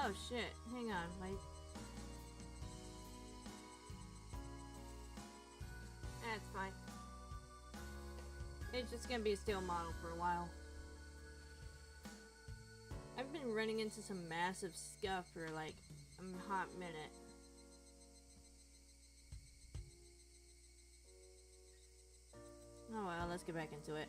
Oh shit, hang on, That's fine. It's just gonna be a steel model for a while. I've been running into some massive scuff for like a hot minute. Oh well, let's get back into it.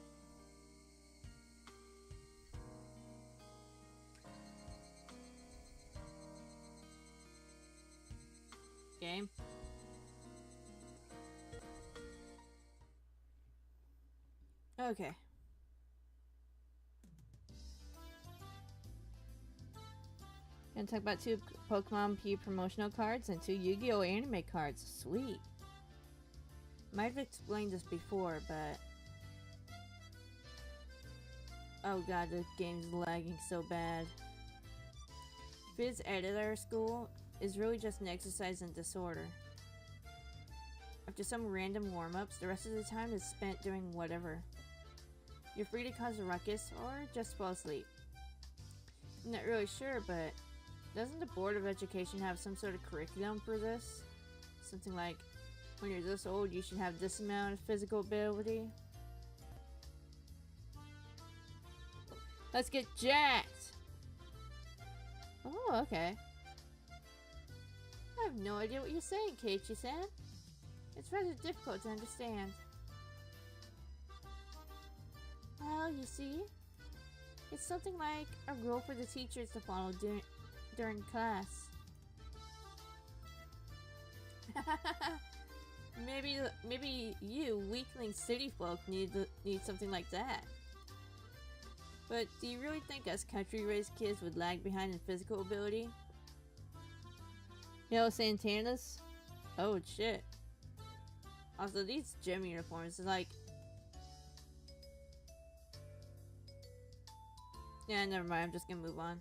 Game. Okay. Gonna talk about 2 Pokemon P promotional cards and 2 Yu-Gi-Oh! Anime cards. Sweet. Might have explained this before, but... Oh god, the game's lagging so bad. Fizz Editor School is really just an exercise in disorder. After some random warm-ups, the rest of the time is spent doing whatever. You're free to cause a ruckus, or just fall asleep. I'm not really sure, but doesn't the Board of Education have some sort of curriculum for this? Something like, when you're this old, you should have this amount of physical ability? Let's get jacked! Oh, okay. I have no idea what you're saying, Keiichi-san. It's rather difficult to understand. Well, you see, it's something like a rule for the teachers to follow during class. maybe you weakling city folk need something like that. But do you really think us country-raised kids would lag behind in physical ability? You know, Santana's? Oh shit. Also, these gym uniforms are like... Yeah, never mind, I'm just gonna move on.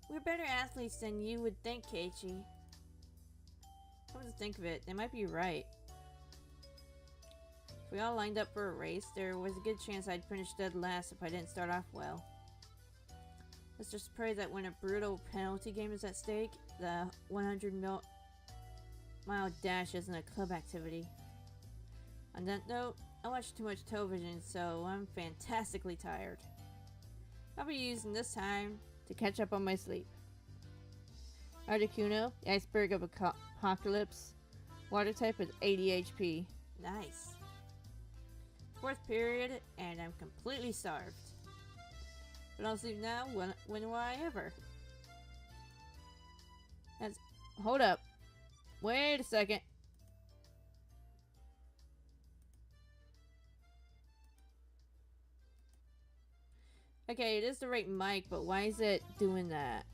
We're better athletes than you would think, Keiichi. Come to think of it, they might be right. If we all lined up for a race, there was a good chance I'd finish dead last if I didn't start off well. Let's just pray that when a brutal penalty game is at stake, the 100-mile dash isn't a club activity. On that note, I watch too much television, so I'm fantastically tired. I'll be using this time to catch up on my sleep. Articuno, the iceberg of apocalypse. Water type is 80 HP. Nice. 4th period, and I'm completely starved. But I'll sleep now, when will I ever? Hold up. Wait a second. Okay, it is the right mic, but why is it doing that?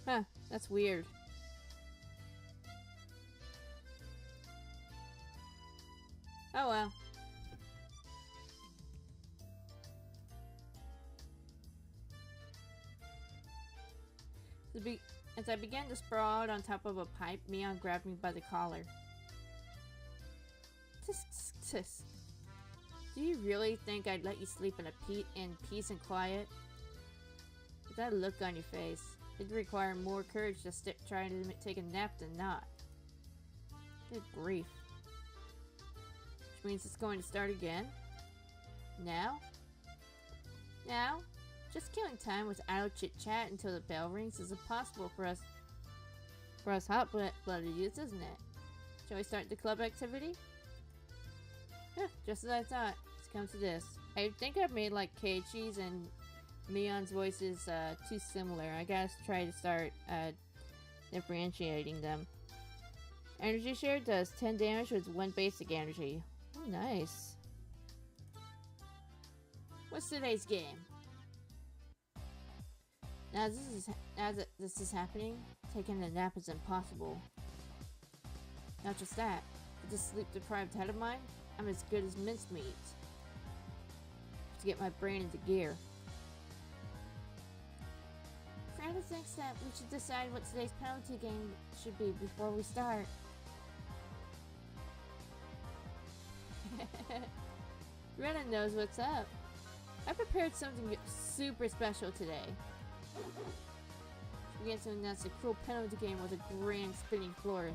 Huh, that's weird. Oh well. As I began to sprawl out on top of a pipe, Mion grabbed me by the collar. Tisk. Do you really think I'd let you sleep in peace and quiet? With that look on your face, it'd require more courage to try to take a nap than not. Good grief. Which means it's going to start again? Now? Now? Just killing time with idle chit-chat until the bell rings is impossible for us hot-blooded youths, isn't it? Shall we start the club activity? Yeah, just as I thought. It's come to this. I think I've made like Keiichi's and Mion's voices too similar. I gotta try to start differentiating them. Energy share does 10 damage with 1 basic energy. Oh, nice. What's today's game? Now that this is happening, taking a nap is impossible. Not just that, with this sleep-deprived head of mine, I'm as good as mincemeat. To get my brain into gear. Fernanda thinks that we should decide what today's penalty game should be before we start. Rena knows what's up. I prepared something super special today. She began to announce a cruel penalty game with a grand spinning flourish.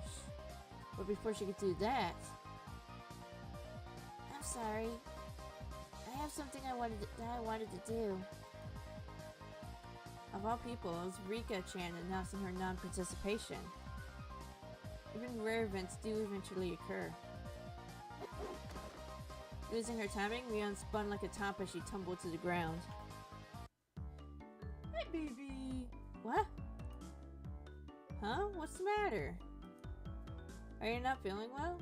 But before she could do that... I'm sorry. I have something I wanted to do. Of all people, it was Rika-chan announcing her non-participation. Even rare events do eventually occur. Losing her timing, Mion spun like a top as she tumbled to the ground. Hey, baby! What? Huh? What's the matter? Are you not feeling well?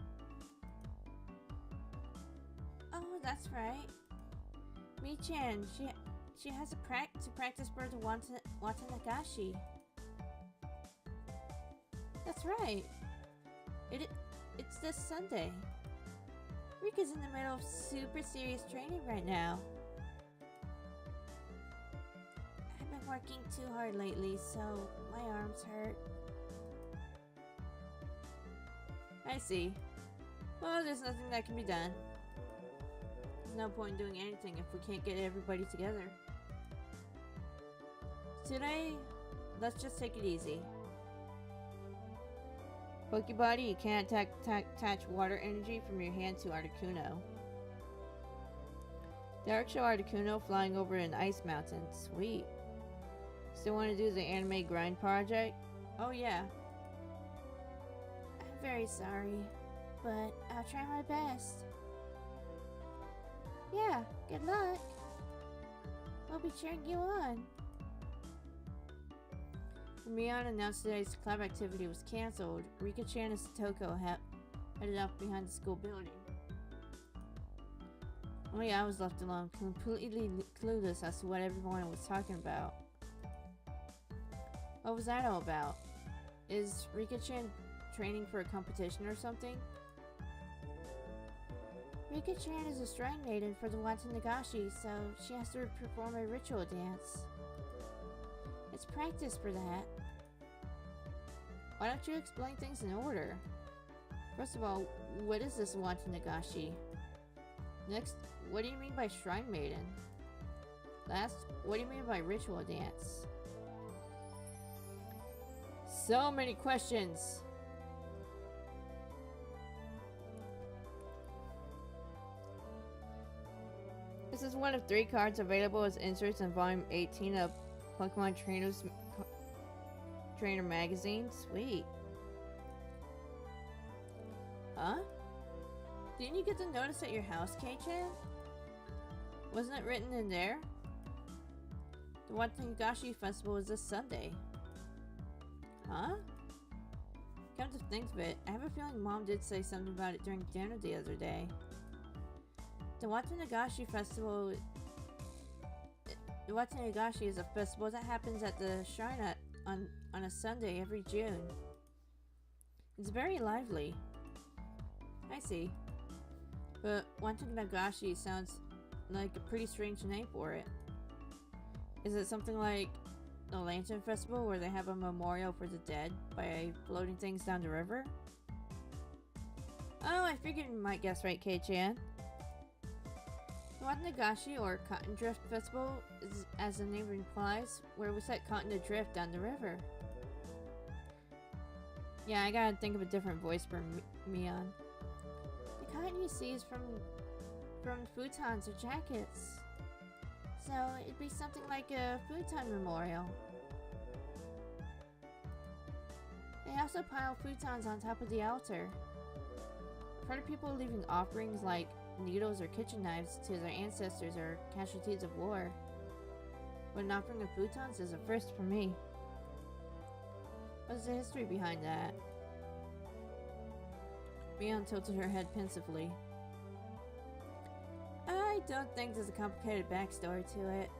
Oh, that's right. Mi-chan, she has to practice for the Watanagashi. That's right. It's this Sunday. Rika's in the middle of super serious training right now. I've been working too hard lately, so my arms hurt. I see. Well, there's nothing that can be done. There's no point in doing anything if we can't get everybody together. Today, let's just take it easy. Pokebody, you can't attach water energy from your hand to Articuno. Derek show Articuno flying over an ice mountain. Sweet. Still want to do the anime grind project? Oh yeah. I'm very sorry, but I'll try my best. Yeah, good luck. We'll be cheering you on. When Mion announced today's club activity was cancelled, Rika-chan and Satoko headed off behind the school building. Only I was left alone, completely clueless as to what everyone was talking about. What was that all about? Is Rika-chan training for a competition or something? Rika-chan is a shrine maiden for the Watanagashi, so she has to perform a ritual dance. It's practice for that. Why don't you explain things in order? First of all, what is this Watanagashi? Next, what do you mean by shrine maiden? Last, what do you mean by ritual dance? So many questions! This is one of 3 cards available as inserts in volume 18 of Pokemon Trainer magazine. Sweet. Huh? Didn't you get the notice at your house, Kei-chan? Wasn't it written in there? The Watanagashi Festival is this Sunday. Huh? Come to think of it, I have a feeling Mom did say something about it during dinner the other day. The Watanagashi Festival... The Watanagashi is a festival that happens at the shrine on a Sunday every June. It's very lively. I see. But Watanagashi sounds like a pretty strange name for it. Is it something like the Lantern Festival where they have a memorial for the dead by floating things down the river? Oh, I figured you might guess right, Kei-chan. The Watanagashi, or Cotton Drift Festival, is, as the name implies, where we set cotton adrift down the river. Yeah, I gotta think of a different voice for Mion. The cotton you see is from futons or jackets. So it'd be something like a futon memorial. They also pile futons on top of the altar. I've heard of people leaving offerings like needles or kitchen knives to their ancestors or casualties of war. But an offering of futons is a first for me. What's the history behind that? Mion tilted her head pensively. I don't think there's a complicated backstory to it.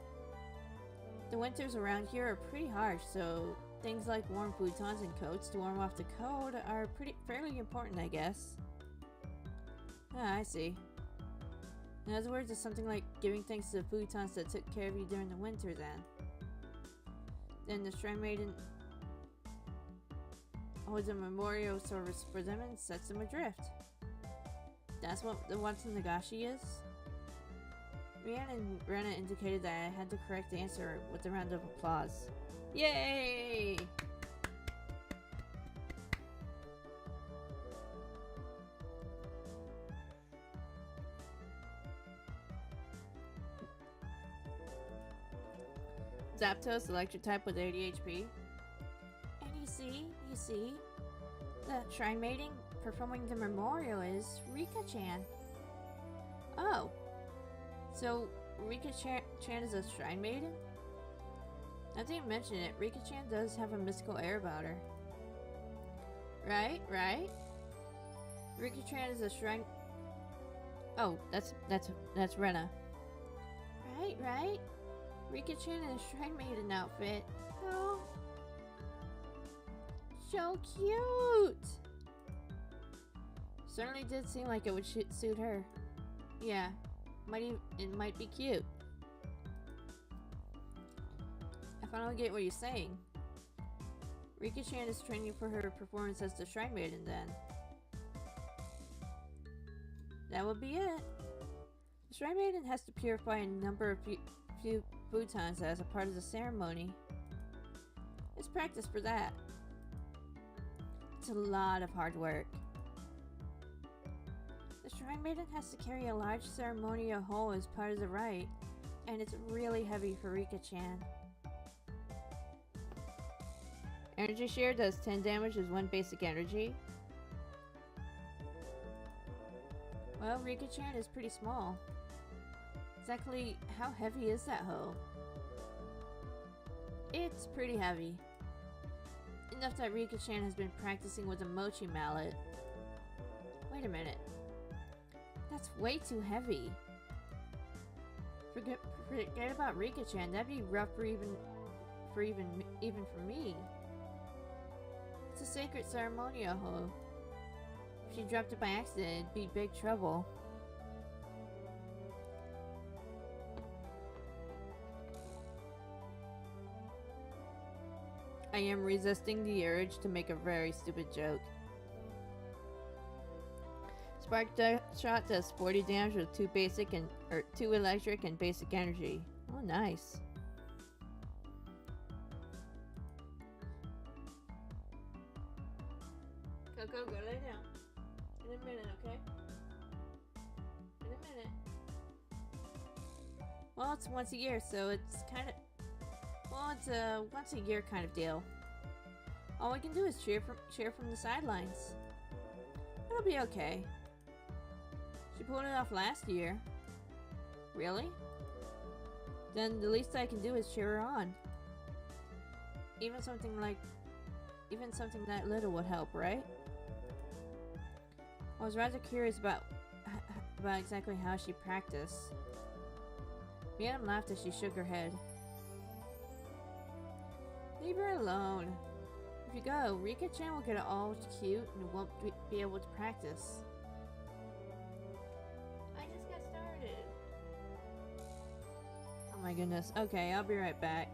The winters around here are pretty harsh, so things like warm futons and coats to warm off the cold are fairly important, I guess. Ah, I see. In other words, it's something like giving thanks to the futons that took care of you during the winter, then. Then the Shrine Maiden holds a memorial service for them and sets them adrift. That's what the Watanagashi is? Mion and Rena indicated that I had the correct answer with a round of applause. Yay! Zapdos, electric type with 80 HP. And you see, the shrine maiden performing the memorial is Rika-chan. Oh, so Rika-chan is a shrine maiden? Now that you mention it, Rika-chan does have a mystical air about her. Right? Rika-chan is a shrine... Oh, that's Rena. Right? Rika-chan in a shrine maiden outfit. Oh, so cute! Certainly did seem like it would suit her. Yeah, it might be cute. I finally get what you're saying. Rika-chan is training for her performance as the shrine maiden then. That would be it. The shrine maiden has to purify a number of few futons as a part of the ceremony. It's practice for that. It's a lot of hard work. The shrine maiden has to carry a large ceremonial hole as part of the rite, and it's really heavy for Rika-chan. Energy share does 10 damage as 1 basic energy. Well, Rika-chan is pretty small. Exactly how heavy is that hoe? It's pretty heavy. Enough that Rika-chan has been practicing with a mochi mallet. Wait a minute. That's way too heavy. Forget about Rika-chan. That'd be rough for even for me. It's a sacred ceremonial hoe. If she dropped it by accident, it'd be big trouble. I am resisting the urge to make a very stupid joke. Spark shot does 40 damage with 2 electric and basic energy. Oh, nice. Coco, go lay down. In a minute, okay? In a minute. Well, it's once a year, so it's kind of... Well, it's a once a year kind of deal. All we can do is cheer from the sidelines. It'll be okay. She pulled it off last year. Really? Then the least I can do is cheer her on. Even something that little would help, right? I was rather curious about exactly how she practiced. Mion laughed as she shook her head. Leave her alone. If you go, Rika-chan will get all cute and won't be able to practice. I just got started. Oh my goodness. Okay, I'll be right back.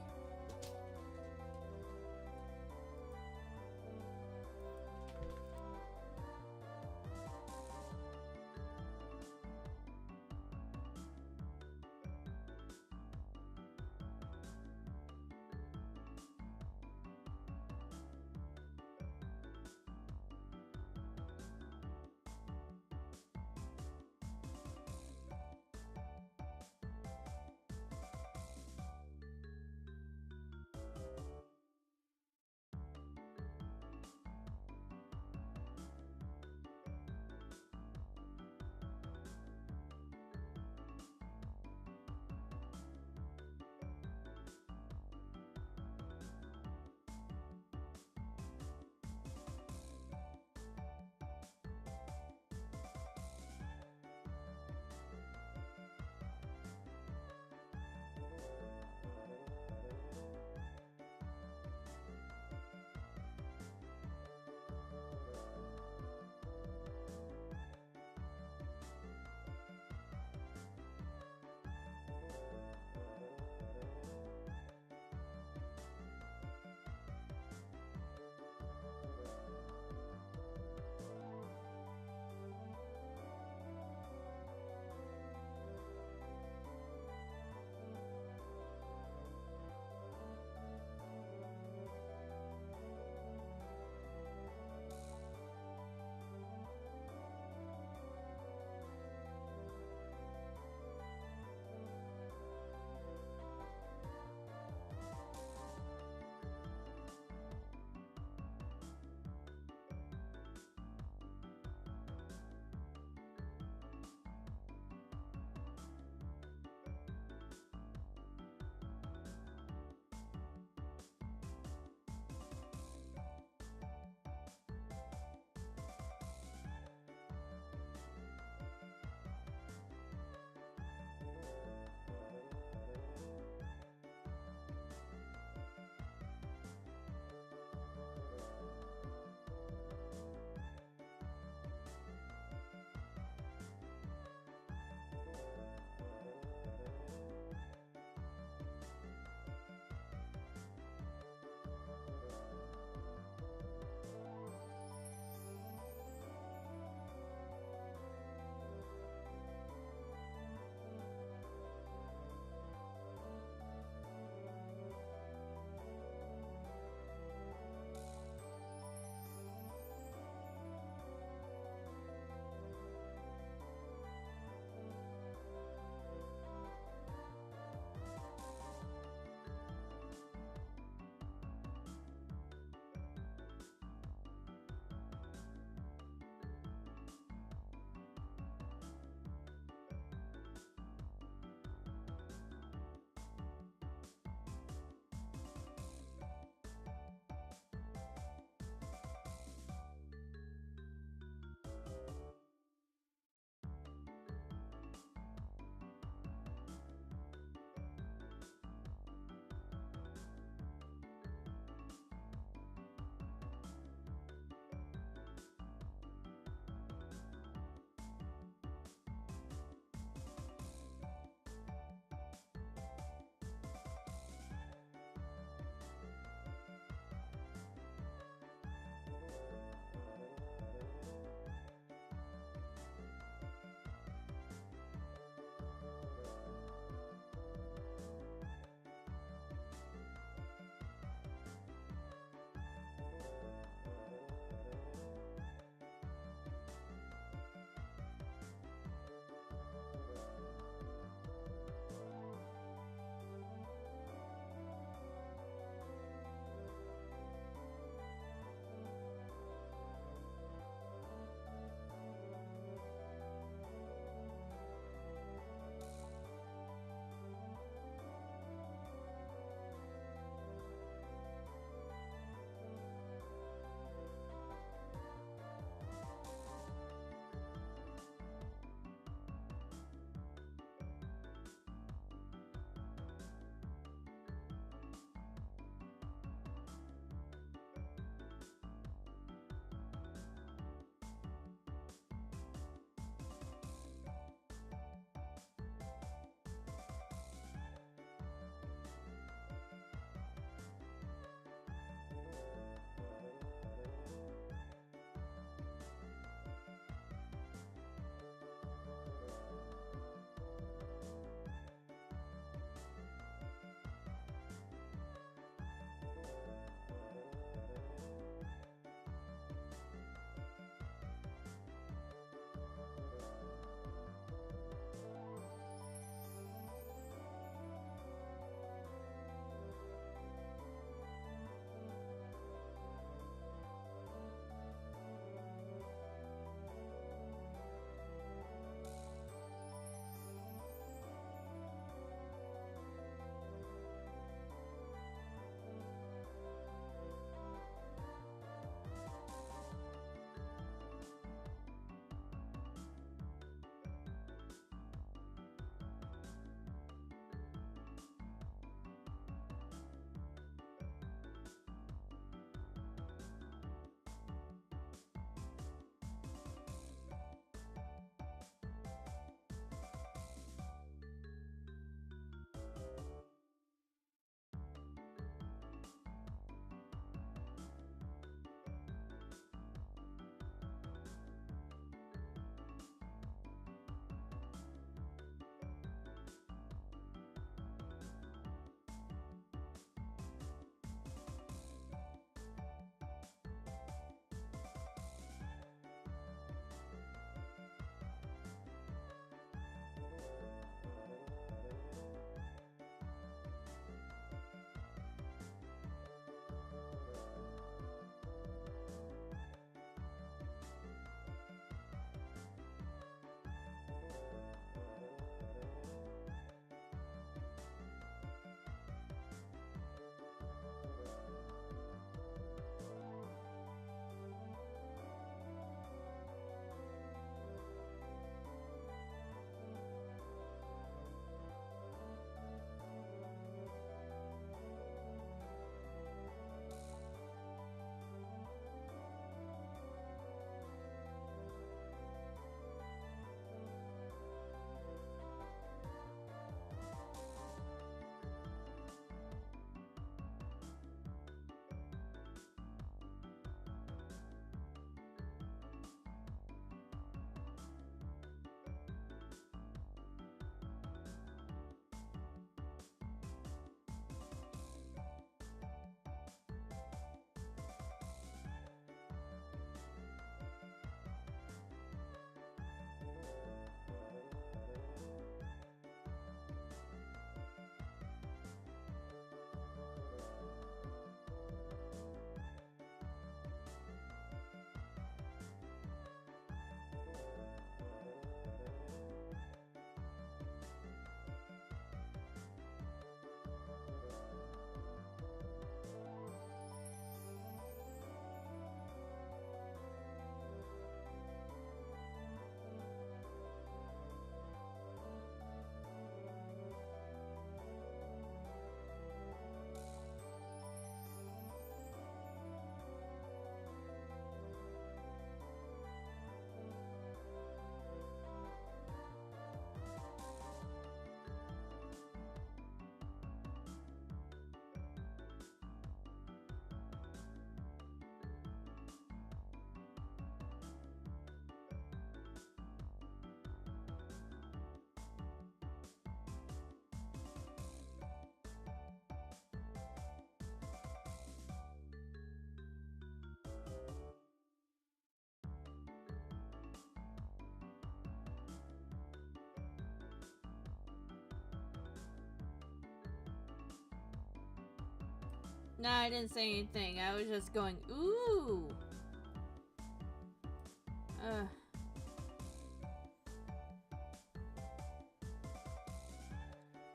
Nah, I didn't say anything. I was just going, ooh!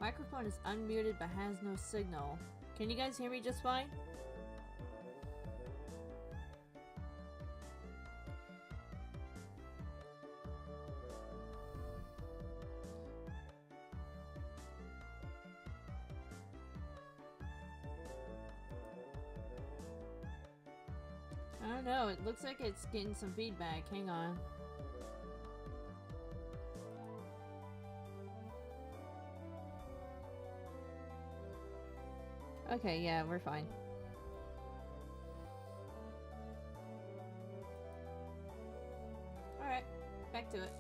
Microphone is unmuted but has no signal. Can you guys hear me just fine? I don't know, it looks like it's getting some feedback. Hang on. Okay, yeah, we're fine. Alright, back to it.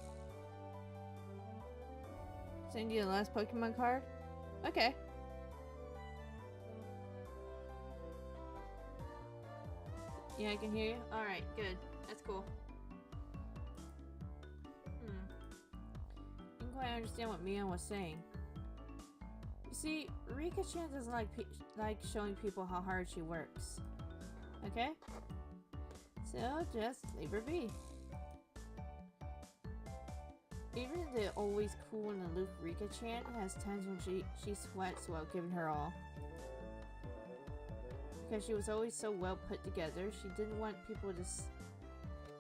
Send you the last Pokemon card? Okay. Yeah, I can hear you. Alright, good. That's cool. Didn't quite understand what Mion was saying. You see, Rika-chan doesn't like showing people how hard she works. Okay? So, just leave her be. Even the always cool and aloof Rika-chan has times when she sweats while giving her all. Because she was always so well put together, she didn't want people to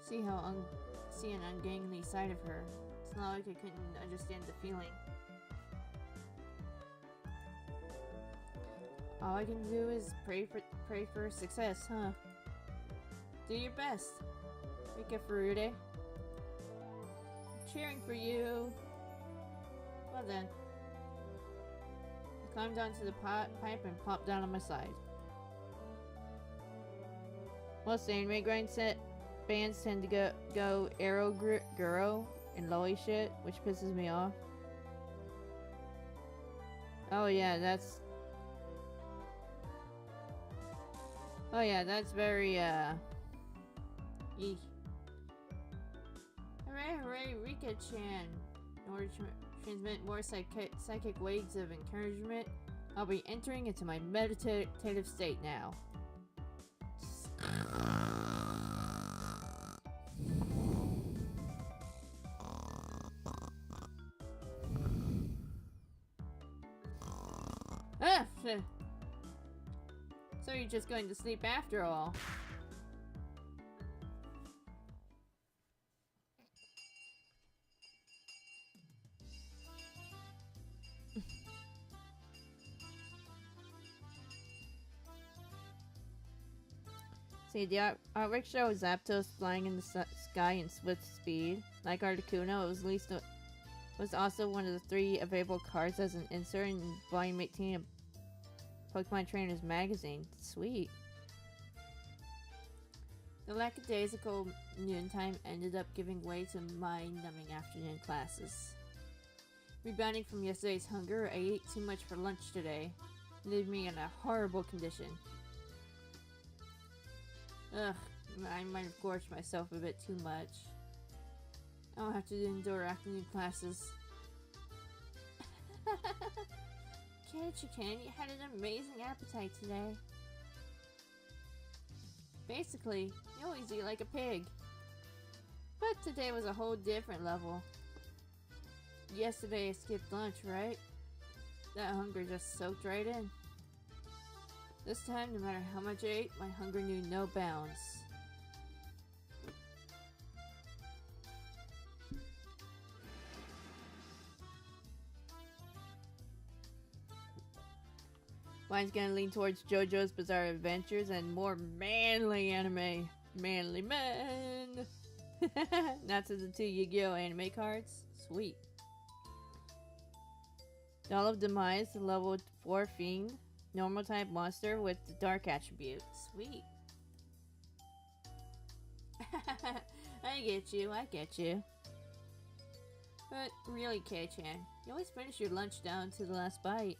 see an ungainly side of her. It's not like I couldn't understand the feeling. All I can do is pray for success, huh? Do your best, Rika Furude. Cheering for you. Well then. I climbed onto the pipe and plopped down on my side. Most anime grind set bands tend to go Arrow Guro and Loli shit, which pisses me off. Oh yeah, that's very eek. Hooray, Rika-chan! In order to transmit more psychic waves of encouragement, I'll be entering into my meditative state now. Ah! So you're just going to sleep after all. See, the artwork shows Zapdos flying in the sky in swift speed. Like Articuno, it was also one of the 3 available cards as an insert in Volume 18 of Pokemon Trainers magazine. Sweet. The lackadaisical noontime ended up giving way to mind-numbing afternoon classes. Rebounding from yesterday's hunger, I ate too much for lunch today, leaving me in a horrible condition. Ugh, I might have gorged myself a bit too much. I don't have to endure afternoon classes. Kid, you had an amazing appetite today. Basically, you always eat like a pig. But today was a whole different level. Yesterday I skipped lunch, right? That hunger just soaked right in. This time, no matter how much I ate, my hunger knew no bounds. Mine's gonna lean towards JoJo's Bizarre Adventures and more manly anime. Manly men! Not to the 2 Yu-Gi-Oh! Anime cards. Sweet. Doll of Demise, the level 4 Fiend. Normal type monster with the dark attribute. Sweet. I get you. But really, K-chan, you always finish your lunch down to the last bite.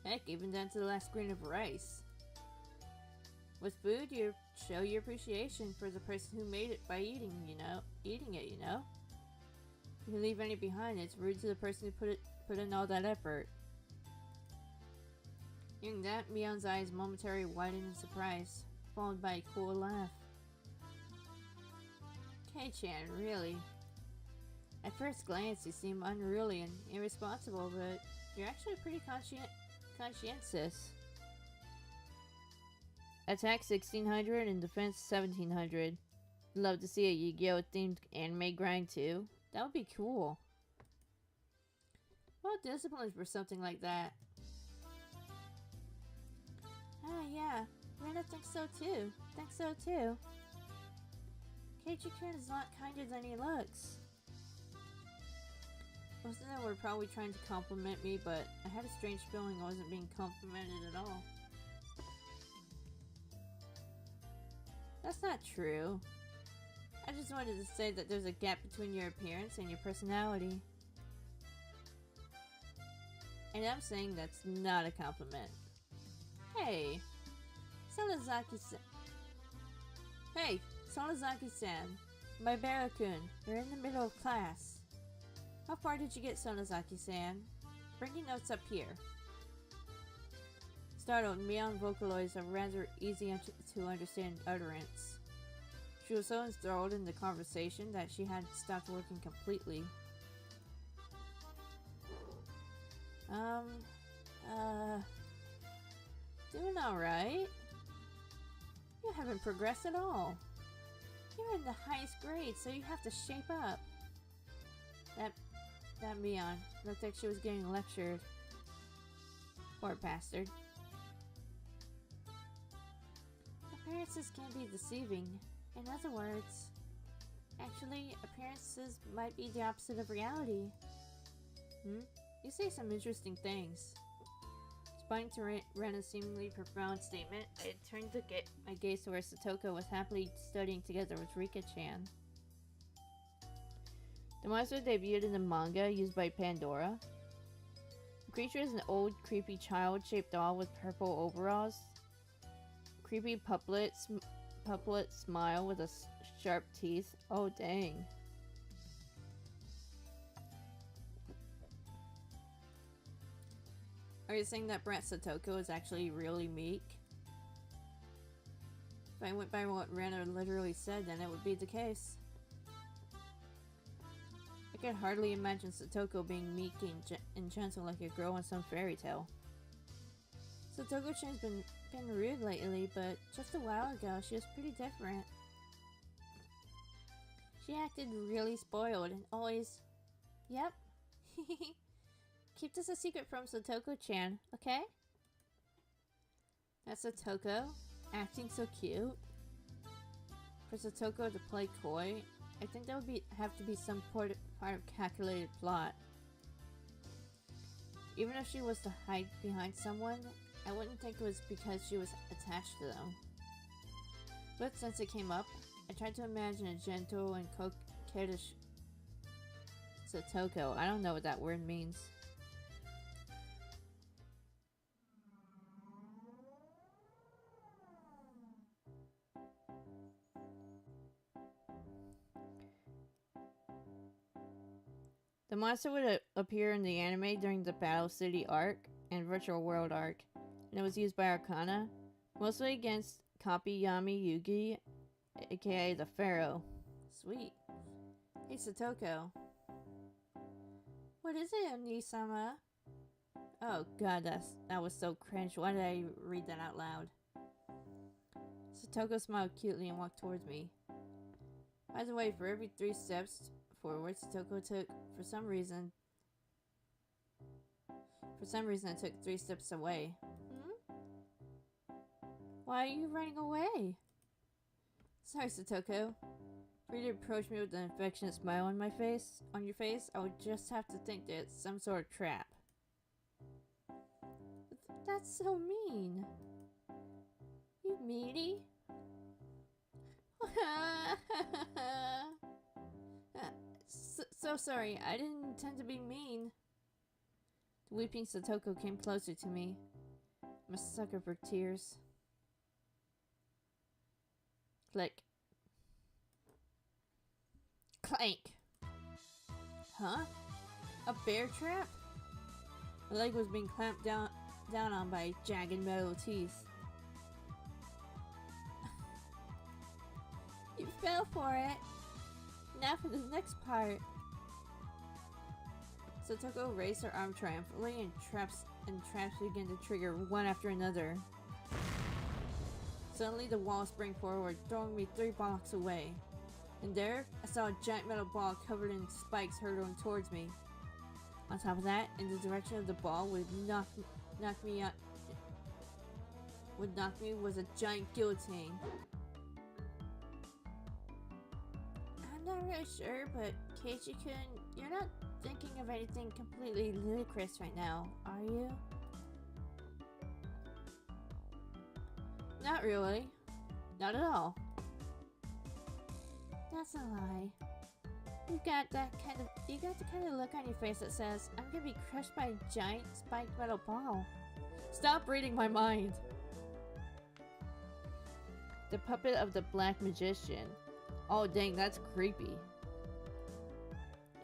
Heck, even down to the last grain of rice. With food, you show your appreciation for the person who made it by eating it, you know? If you leave any behind, it's rude to the person who put in all that effort. Hearing that, Mion's eyes momentarily widened in surprise, followed by a cool laugh. Kei-chan, really? At first glance, you seem unruly and irresponsible, but you're actually pretty conscientious. Attack 1600 and defense 1700. Love to see a Yu-Gi-Oh! Themed anime grind too. That would be cool. Well disciplined for something like that. Ah, yeah. Rena thinks so too. Keiichi-kun is a lot kinder than he looks. Most of them were probably trying to compliment me, but I had a strange feeling I wasn't being complimented at all. That's not true. I just wanted to say that there's a gap between your appearance and your personality. And I'm saying that's not a compliment. Hey, Sonozaki-san. Hey, Sonozaki-san. My Barakun, you're in the middle of class. How far did you get, Sonozaki-san? Bring your notes up here. Startled, Mion vocalized a rather easy to understand utterance. She was so enthralled in the conversation that she had stopped working completely. Doing alright? You haven't progressed at all. You're in the highest grade, so you have to shape up. That Mion looked like she was getting lectured. Poor bastard. Appearances can be deceiving. In other words, actually, appearances might be the opposite of reality. You say some interesting things. Responding to Rena's seemingly profound statement, I turned to get my gaze to where Satoko was happily studying together with Rika-chan. The monster debuted in the manga used by Pandora. The creature is an old, creepy child-shaped doll with purple overalls. Creepy puppet smile with sharp teeth. Oh, dang. Are you saying that Brat Satoko is actually really meek? If I went by what Rena literally said, then it would be the case. I could hardly imagine Satoko being meek and gentle like a girl in some fairy tale. Satoko-chan's been rude lately, but just a while ago she was pretty different. She acted really spoiled and always... Yep. Keep this a secret from Satoko-chan, okay? That's Satoko, acting so cute. For Satoko to play coy, I think that would have to be some part of calculated plot. Even if she was to hide behind someone, I wouldn't think it was because she was attached to them. But since it came up, I tried to imagine a gentle and coquettish Satoko. I don't know what that word means. The monster would appear in the anime during the Battle City arc and Virtual World arc, and it was used by Arcana, mostly against Kapiyami Yugi, aka the Pharaoh. Sweet. Hey Satoko. What is it, Oni-sama? Oh god, that was so cringe. Why did I read that out loud? Satoko smiled cutely and walked towards me. By the way, for every 3 steps forward Satoko took, for some reason I took 3 steps away. Why are you running away? Sorry, Satoko. For you to approach me with an affectionate smile on your face, I would just have to think that it's some sort of trap. That's so mean. You meanie? So sorry, I didn't intend to be mean. The weeping Satoko came closer to me. I'm a sucker for tears. Click. Clank. Huh? A bear trap? My leg was being clamped down down on by jagged metal teeth. You fell for it. Now for the next part. Satoko raised her arm triumphantly and traps began to trigger one after another. Suddenly the wall sprang forward, throwing me 3 blocks away. And there, I saw a giant metal ball covered in spikes hurtling towards me. On top of that, in the direction of the ball would knock me was a giant guillotine. I'm not really sure, but Keiichi-kun, you're not thinking of anything completely ludicrous right now, are you? Not really. Not at all. That's a lie. You got the kind of look on your face that says, I'm gonna be crushed by a giant spiked metal ball. Stop reading my mind! The puppet of the Black Magician. Oh dang, that's creepy.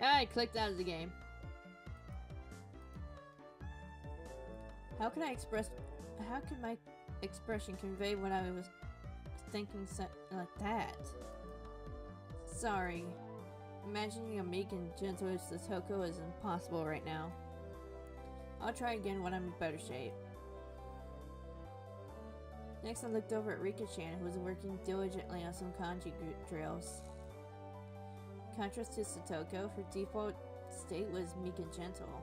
I clicked out of the game. How could my expression convey what I was thinking like that? Sorry. Imagining a meek and gentle Satoko is impossible right now. I'll try again when I'm in better shape. Next I looked over at Rika-chan, who was working diligently on some kanji drills. In contrast to Satoko, her default state was meek and gentle.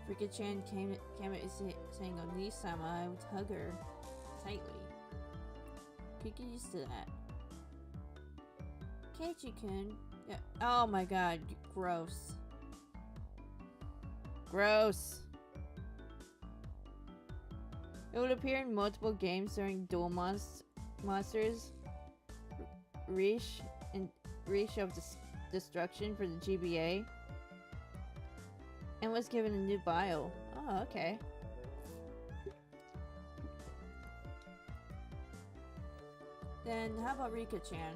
Rika-chan came at me saying Oni-sama, I would hug her tightly. Could get used to that. Keiichi-kun. Yeah. Oh my god, gross. Gross. It would appear in multiple games during Duel Monsters, Reach of Destruction for the GBA, and was given a new bio. Oh, okay. Then how about Rika-chan?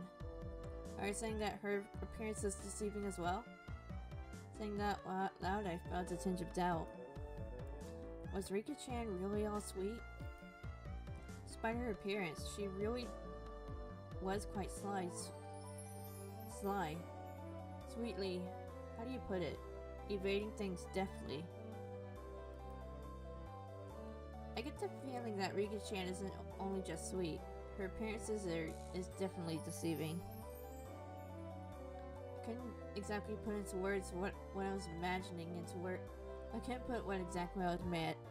Are you saying that her appearance is deceiving as well? Saying that loud, I felt a tinge of doubt. Was Rika-chan really all sweet? Despite her appearance, she really was quite sly. Sweetly, how do you put it? Evading things deftly. I get the feeling that Rika-chan isn't only just sweet. Her appearance is definitely deceiving. I couldn't exactly put into words what I was imagining into words. I can't put what exactly I was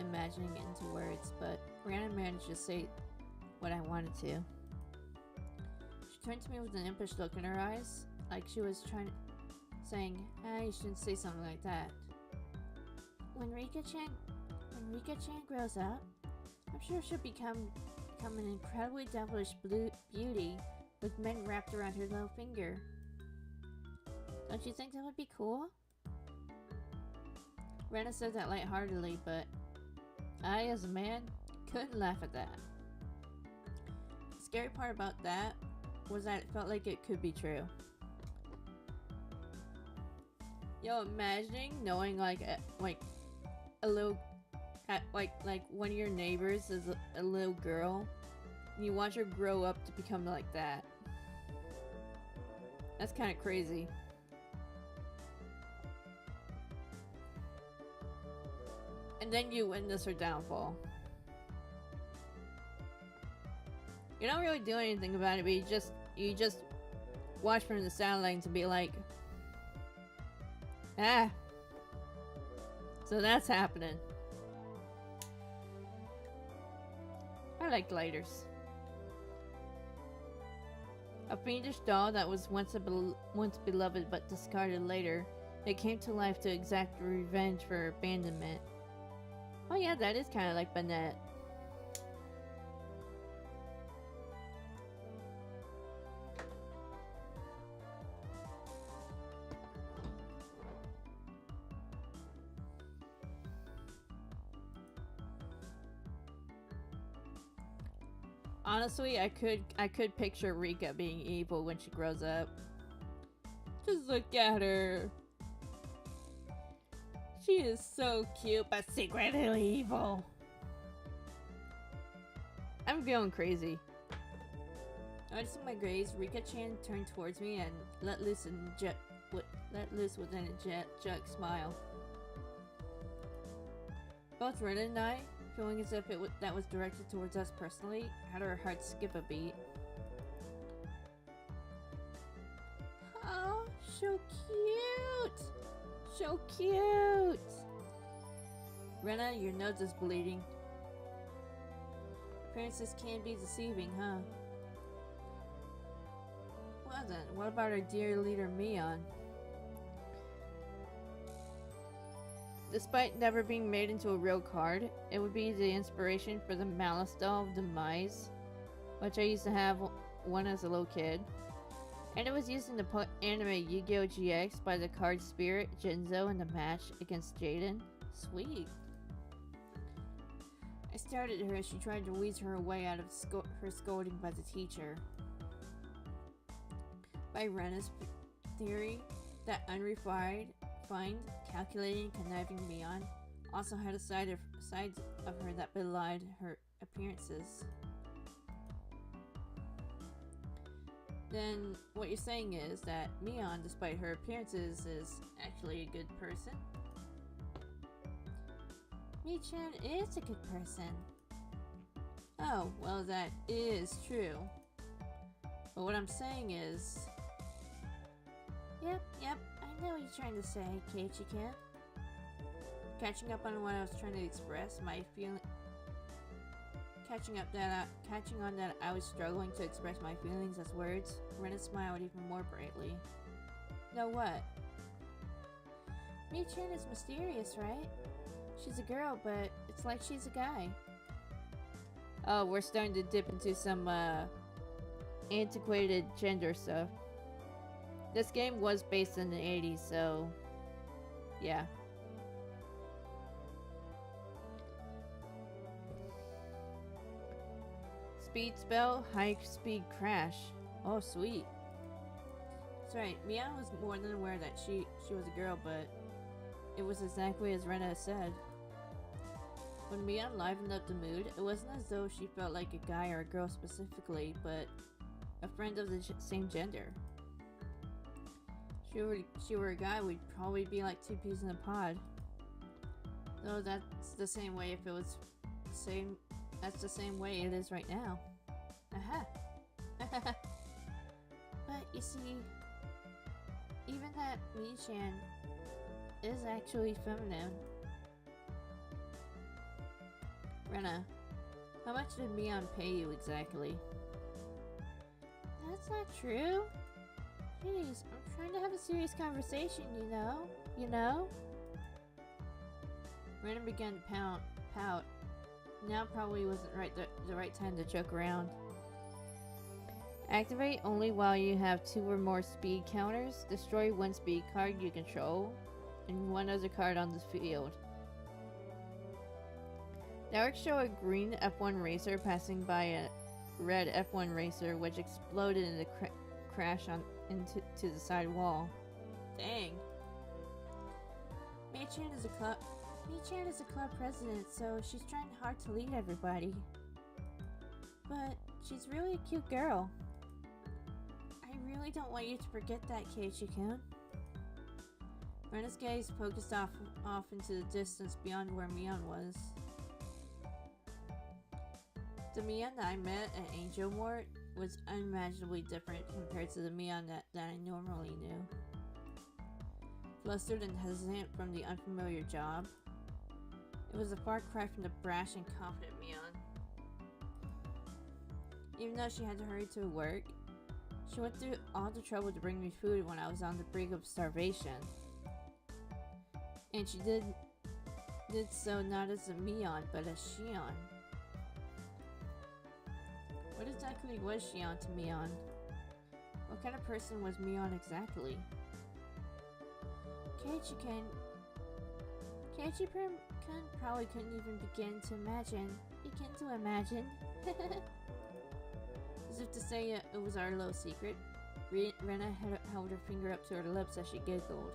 imagining into words, but Rihanna managed to say what I wanted to. She turned to me with an impish look in her eyes, like she was saying, "Ah, you shouldn't say something like that." When Rika-chan grows up, I'm sure she'll become an incredibly devilish beauty with men wrapped around her little finger. Don't you think that would be cool? Rena said that lightheartedly, but I, as a man, couldn't laugh at that. The scary part about that was that it felt like it could be true. Yo, imagining knowing like a little, like one of your neighbors is a little girl, and you watch her grow up to become like that. That's kind of crazy. And then you witness her downfall. You don't really do anything about it, but you just watch from the sidelines and be like, ah, so that's happening. I like gliders. A fiendish doll that was once beloved but discarded later, it came to life to exact revenge for abandonment. Oh yeah, that is kind of like Banette. Honestly, I could picture Rika being evil when she grows up. Just look at her. She is so cute, but secretly evil. I'm going crazy. Noticing my gaze, Rika-chan turned towards me and let loose with an jerk smile. Both Ren and I, feeling as if that was directed towards us personally, had our hearts skip a beat. Oh, so cute! So cute! Rena, your nose is bleeding. Appearances can be deceiving, huh? Well then, what about our dear leader Mion? Despite never being made into a real card, it would be the inspiration for the Malice doll of Demise, which I used to have one as a little kid. And it was used in the anime Yu-Gi-Oh! GX by the card spirit Jinzo in the match against Jaden. Sweet. I stared at her as she tried to wheeze her way out of her scolding by the teacher. By Rena's theory, that unrefined, calculating, conniving Mion also had a side of her that belied her appearances. Then what you're saying is that Mion, despite her appearances, is actually a good person? Mi-chan is a good person. Oh, well that is true. But what I'm saying is... Yep, I know what you're trying to say, Keiichi-kun. Catching up on what I was trying to express, my feeling... Catching on that I was struggling to express my feelings as words, Rena smiled even more brightly. Know what? Mi-chan is mysterious, right? She's a girl, but it's like she's a guy. Oh, we're starting to dip into some, antiquated gender stuff. This game was based in the 80s, so... yeah. Speed spell, high speed crash. Oh, sweet. That's right, Mion was more than aware that she was a girl, but it was exactly as Rena said. When Mion livened up the mood, it wasn't as though she felt like a guy or a girl specifically, but a friend of the same gender. If she were a guy, we'd probably be like two peas in a pod. Though that's the same way if it was that's the same way it is right now. Aha! But you see, even that Mi-chan is actually feminine. Rena, how much did Mion pay you exactly? That's not true. Jeez, I'm trying to have a serious conversation, you know? Rena began to pout. Now probably wasn't the right time to joke around. Activate only while you have 2 or more speed counters. Destroy 1 speed card you control, and 1 other card on the field. Now show a green F1 racer passing by a red F1 racer, which exploded in the crash into the side wall. Dang. Mi-chan is a club president, so she's trying hard to lead everybody. But she's really a cute girl. I really don't want you to forget that, Keiichi-kun. Rena's gaze focused off into the distance beyond where Mion was. The Mion that I met at Angel Mart was unimaginably different compared to the Mion that I normally knew. Flustered and hesitant from the unfamiliar job, it was a far cry from the brash and confident Mion. Even though she had to hurry to work, she went through all the trouble to bring me food when I was on the brink of starvation. And she did so not as a Mion, but as Shion. What exactly was Shion to Mion? What kind of person was Mion exactly? Keiichi-kun probably couldn't even begin to imagine. As if to say it was our little secret, Rena held her finger up to her lips as she giggled.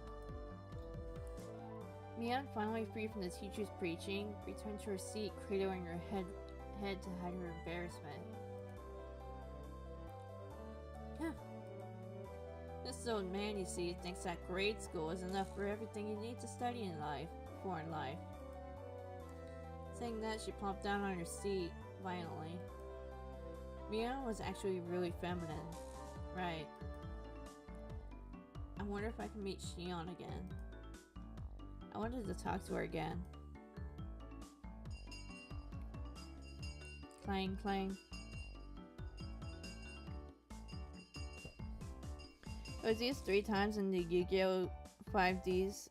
Mion, finally free from the teacher's preaching, returned to her seat, cradling her head head to hide her embarrassment. This old man, you see, thinks that grade school is enough for everything you need to study in life, foreign life. Saying that, she plopped down on her seat violently. Mion was actually really feminine. Right. I wonder if I can meet Shion again. I wanted to talk to her again. Clang, clang. It was used 3 times in the Yu-Gi-Oh! 5Ds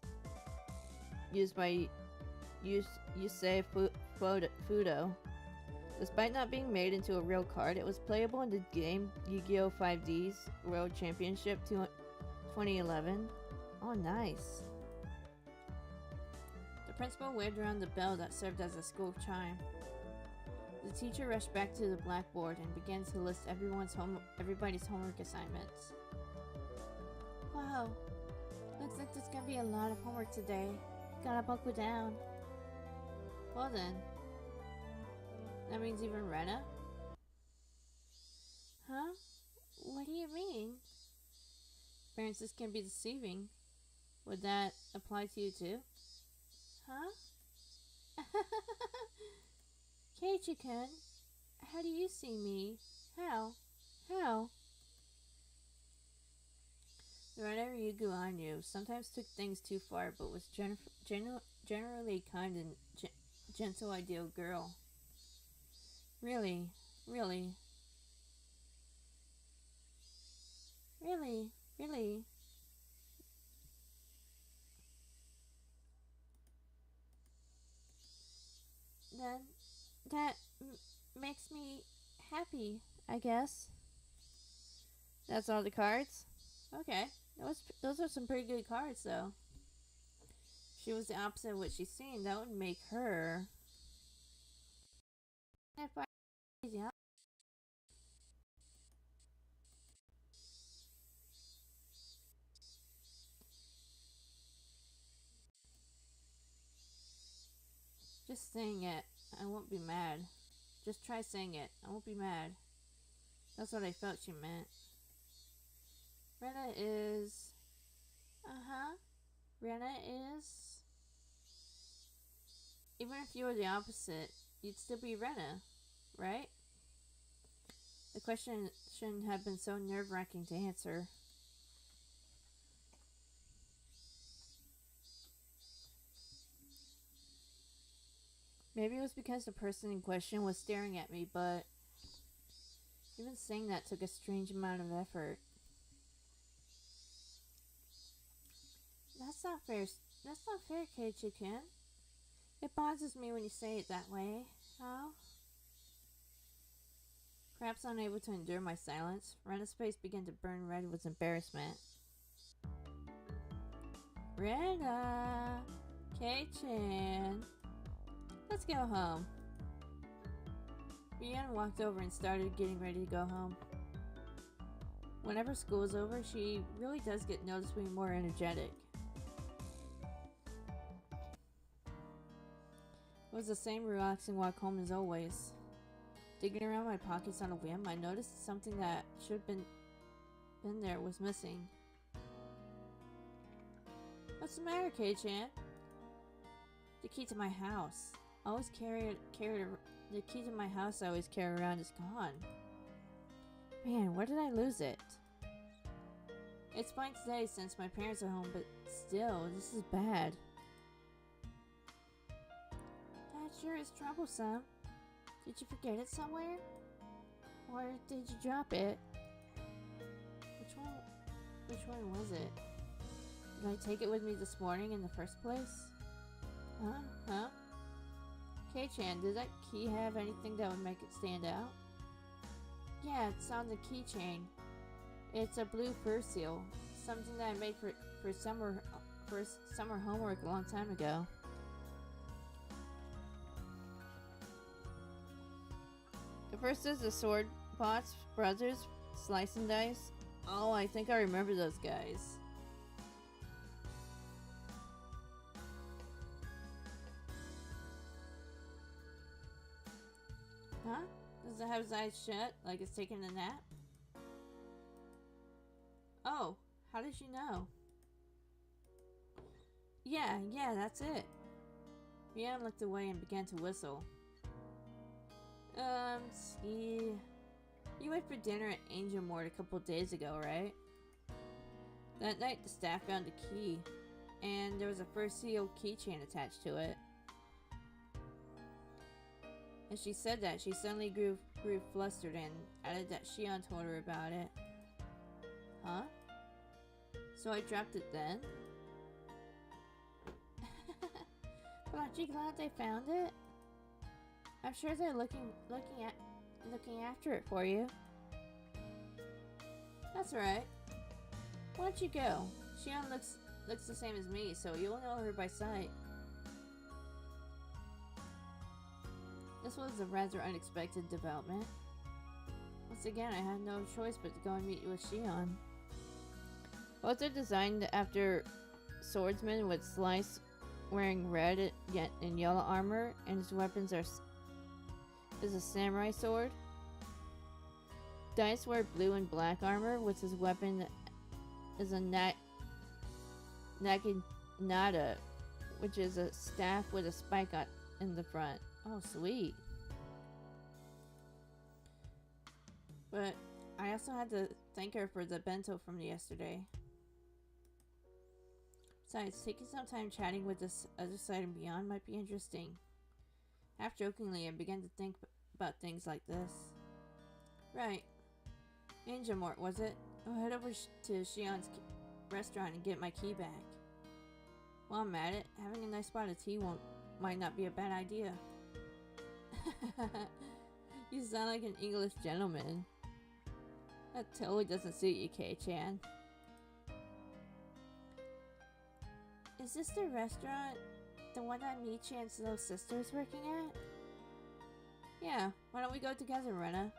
used by Yusei Fudo. Despite not being made into a real card, it was playable in the game Yu-Gi-Oh! 5Ds World Championship 2011. Oh, nice. The principal waved around the bell that served as a school chime. The teacher rushed back to the blackboard and began to list everybody's homework assignments. Wow, looks like there's gonna be a lot of homework today. Gotta buckle down. Well then, that means even Rena? Huh? What do you mean? Appearances can be deceiving. Would that apply to you too? Huh? Keiichi-kun, how do you see me? How? The Rena Ryugu I knew sometimes took things too far, but was generally kind and gentle ideal girl. Really. Then that makes me happy, I guess. That's all the cards? Okay. Those are some pretty good cards, though. If she was the opposite of what she's seen, that would make her... Just saying it, I won't be mad. Just try saying it, I won't be mad. That's what I felt she meant. Rena is... Rena is... Even if you were the opposite, you'd still be Rena, right? The question shouldn't have been so nerve-wracking to answer. Maybe it was because the person in question was staring at me, but even saying that took a strange amount of effort. That's not fair. That's not fair, Keiichi-kun. It bothers me when you say it that way. How? Perhaps unable to endure my silence, Rena's face began to burn red with embarrassment. Rena! Kei-chan! Let's go home. Mion walked over and started getting ready to go home. Whenever school is over, she really does get noticeably more energetic. It was the same relaxing walk home as always. Digging around my pockets on a whim, I noticed something that should have been there was missing. What's the matter, Kei-chan? The key to my house. The key to my house I always carry around is gone. Man, where did I lose it? It's fine today since my parents are home, but still, this is bad. That sure is troublesome. Did you forget it somewhere? Or did you drop it? Which one was it? Did I take it with me this morning in the first place? Huh? Kei-chan, did that key have anything that would make it stand out? Yeah, it's on the keychain. It's a blue fur seal. Something that I made for summer homework a long time ago. The first is the Sword Pots Brothers Slice and Dice. Oh, I think I remember those guys. have his eyes shut, like it's taking a nap? Oh, how did she know? Yeah, that's it. Mion looked away and began to whistle. See... You went for dinner at Angel Mort a couple days ago, right? That night, the staff found a key, and there was a first seal keychain attached to it. As she said that, she suddenly grew flustered and added that Shion told her about it. Huh? So I dropped it then? But aren't you glad they found it? I'm sure they're looking after it for you. That's right. Why don't you go? Shion looks the same as me, so you'll know her by sight. This was a rather unexpected development. Once again, I had no choice but to go and meet with Shion. Both are designed after swordsmen with Slice wearing red and yellow armor, and his weapons is a samurai sword. Dice wear blue and black armor, with his weapon is a naginata, which is a staff with a spike in the front. Oh, sweet. But I also had to thank her for the bento from yesterday. Besides, taking some time chatting with this other side and beyond might be interesting. Half jokingly, I began to think about things like this. Right. Angel Mort, was it? I'll head over to Shion's restaurant and get my key back. While I'm at it, having a nice spot of tea might not be a bad idea. You sound like an English gentleman. That totally doesn't suit you, Kei-chan. Is this the restaurant? The one that Mii-chan's little sister is working at? Yeah, why don't we go together, Rena?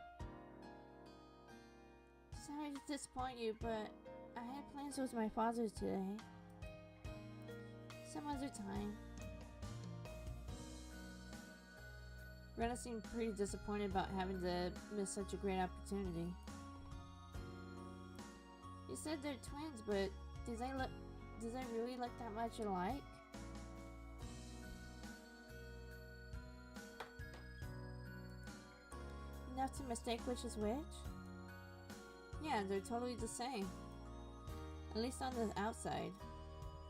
Sorry to disappoint you, but I had plans with my father today. Some other time. Rena seemed pretty disappointed about having to miss such a great opportunity. You said they're twins, but does they really look that much alike? Enough to mistake which is which? Yeah, they're totally the same. At least on the outside.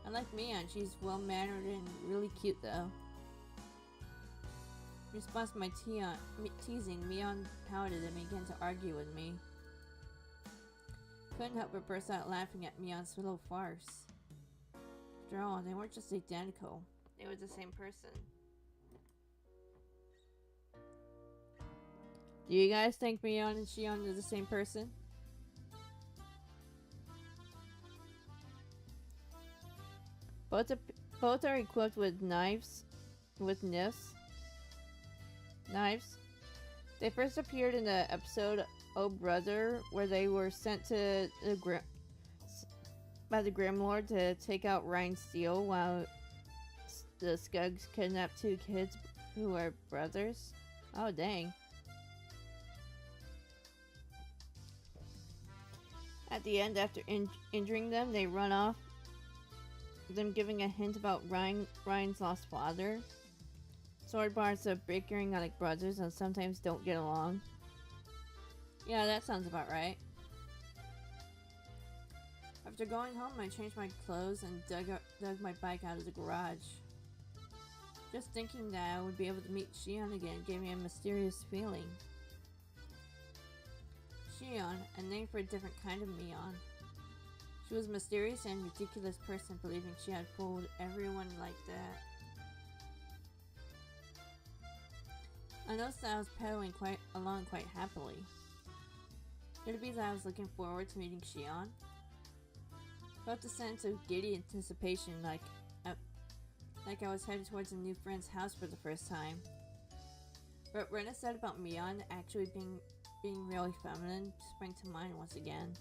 Unlike Mion, she's well-mannered and really cute though. In response to my teasing, Mion pouted and began to argue with me. Couldn't help but burst out laughing at Mion's little farce. After all, they weren't just identical. They were the same person. Do you guys think Mion and Shion are the same person? Both are equipped with knives. Knives. They first appeared in the episode Oh Brother, where they were sent to by the Grim Lord to take out Ryan Steele while the Skugs kidnapped two kids who are brothers. Oh dang. At the end, after injuring them, they run off, them giving a hint about Ryan's lost father. Sword bars are bickering like brothers and sometimes don't get along. Yeah, that sounds about right. After going home, I changed my clothes and dug my bike out of the garage. Just thinking that I would be able to meet Shion again gave me a mysterious feeling. Shion, a name for a different kind of Mion. She was a mysterious and ridiculous person, believing she had fooled everyone like that. I noticed that I was pedaling along quite happily. Could it be that I was looking forward to meeting Shion? Felt a sense of giddy anticipation, like I was headed towards a new friend's house for the first time. What Rena said about Mion actually being really feminine sprang to mind once again.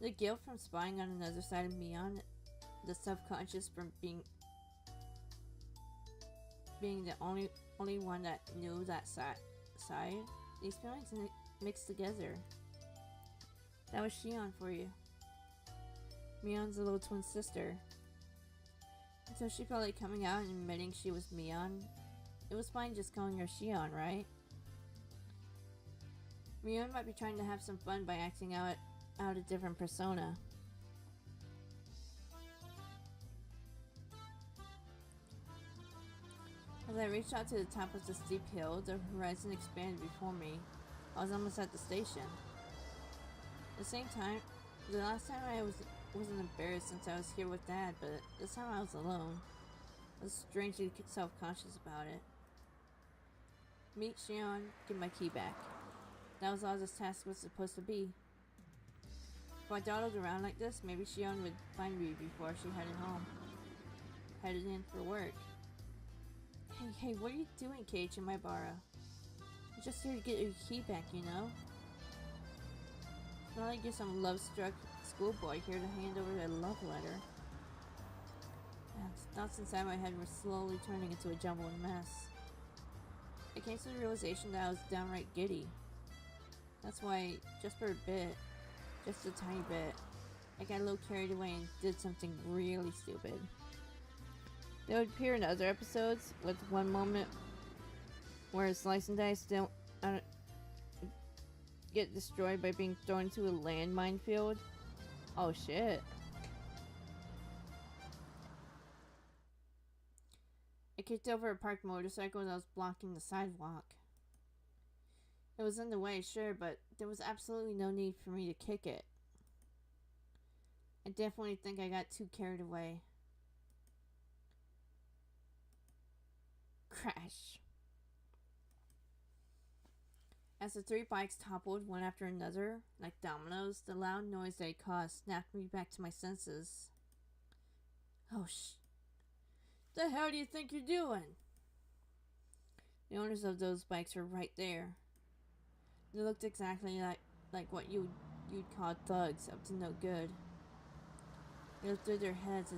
The guilt from spying on another side of Mion, the subconscious from being the only one that knew that outside. These feelings mixed together. That was Shion for you. Mion's a little twin sister. Until she felt like coming out and admitting she was Mion, it was fine just calling her Shion, right? Mion might be trying to have some fun by acting out a different persona. As I reached out to the top of the steep hill, the horizon expanded before me. I was almost at the station. At the same time, the last time I wasn't embarrassed since I was here with Dad, but this time I was alone. I was strangely self-conscious about it. Meet Shion, get my key back. That was all this task was supposed to be. If I dawdled around like this, maybe Shion would find me before she headed home. Headed in for work. Hey, what are you doing, Kage and Maibara? I'm just here to get your key back, you know? It's not like you're some love-struck schoolboy here to hand over a love letter. Thoughts inside my head were slowly turning into a jumbled mess. I came to the realization that I was downright giddy. That's why, just for a bit, just a tiny bit, I got a little carried away and did something really stupid. They would appear in other episodes, with one moment where Slice and Dice don't get destroyed by being thrown into a landmine field. Oh shit. I kicked over a parked motorcycle that was blocking the sidewalk. It was in the way, sure, but there was absolutely no need for me to kick it. I definitely think I got too carried away. Crash. As the three bikes toppled one after another, like dominoes, the loud noise they caused snapped me back to my senses. Oh the hell do you think you're doing? The owners of those bikes were right there. They looked exactly like what you'd call thugs up to no good. They lifted their heads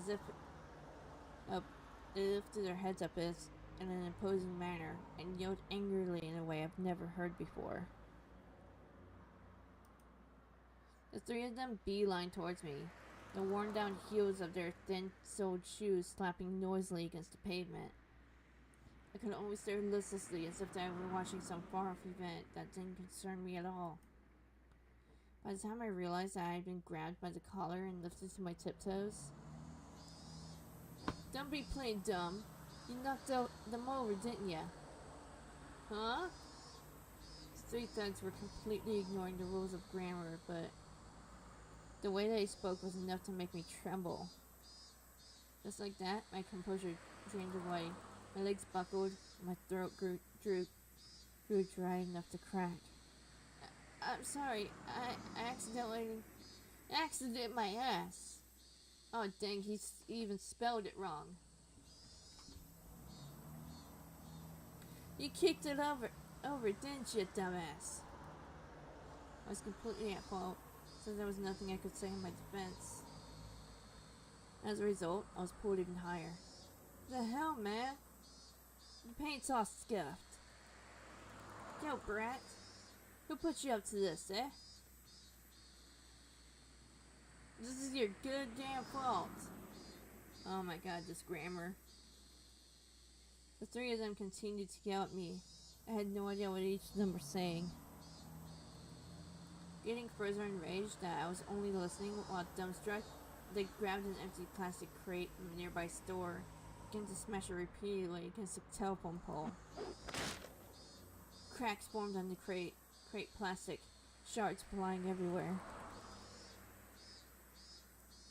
up in an imposing manner and yelled angrily in a way I've never heard before. The three of them beelined towards me, the worn-down heels of their thin-soled shoes slapping noisily against the pavement. I could only stare listlessly as if I were watching some far-off event that didn't concern me at all. By the time I realized that I had been grabbed by the collar and lifted to my tiptoes. Don't be playing dumb. You knocked them over, didn't ya? Huh? The three thugs were completely ignoring the rules of grammar, but the way they spoke was enough to make me tremble. Just like that, my composure drained away. My legs buckled, and my throat grew dry enough to crack. I'm sorry, I accident my ass. Oh dang, he even spelled it wrong. You kicked it over, didn't you, dumbass? I was completely at fault, so there was nothing I could say in my defense. As a result, I was pulled even higher. The hell, man? The paint's all scuffed. Yo, brat. Who put you up to this, eh? This is your goddamn fault. Oh my god, this grammar. The three of them continued to yell at me. I had no idea what each of them were saying. Getting further enraged that I was only listening while dumbstruck, they grabbed an empty plastic crate from a nearby store, began to smash it repeatedly against a telephone pole. Cracks formed on the crate plastic, shards flying everywhere.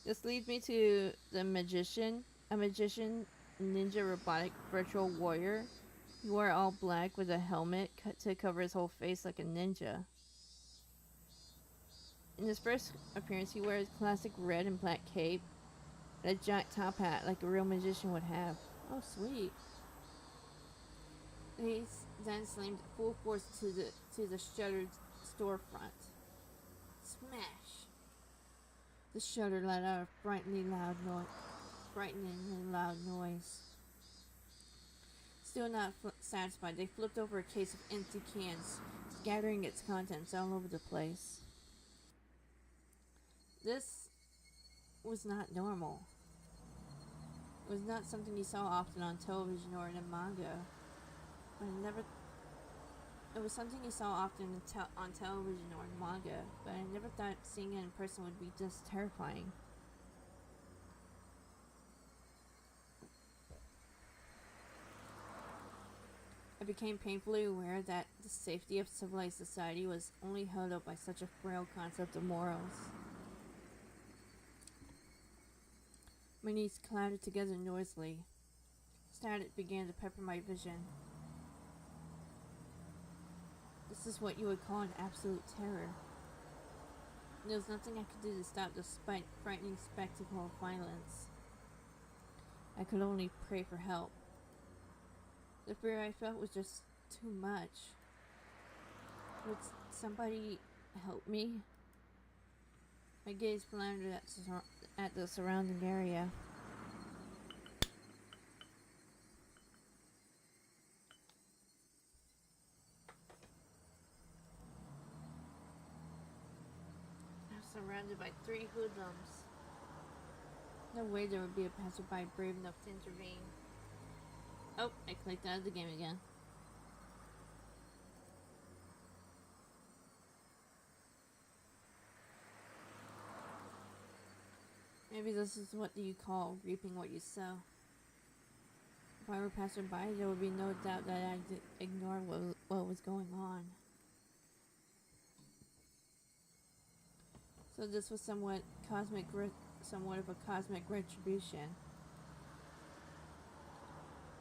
This leads me to the magician. A magician, ninja robotic virtual warrior. He wore all black with a helmet cut to cover his whole face like a ninja. In his first appearance, he wears classic red and black cape and a giant top hat like a real magician would have. Oh, sweet. He then slammed full force to the shuttered storefront. Smash! The shutter let out a frighteningly loud noise. Still not satisfied, they flipped over a case of empty cans, scattering its contents all over the place. This was not normal. It was not something you saw often on television or in a manga. It was something you saw often on television or in manga, but I never thought seeing it in person would be this terrifying. I became painfully aware that the safety of civilized society was only held up by such a frail concept of morals. My knees clouded together noisily. Static began to pepper my vision. This is what you would call an absolute terror. There was nothing I could do to stop the frightening spectacle of violence. I could only pray for help. The fear I felt was just too much. Would somebody help me? My gaze floundered at the surrounding area. I was surrounded by 3 hoodlums. No way there would be a passerby brave enough to intervene. Oh, I clicked out of the game again. Maybe this is what you call reaping what you sow. If I were passing by, there would be no doubt that I'd ignore what was going on. So this was somewhat of a cosmic retribution.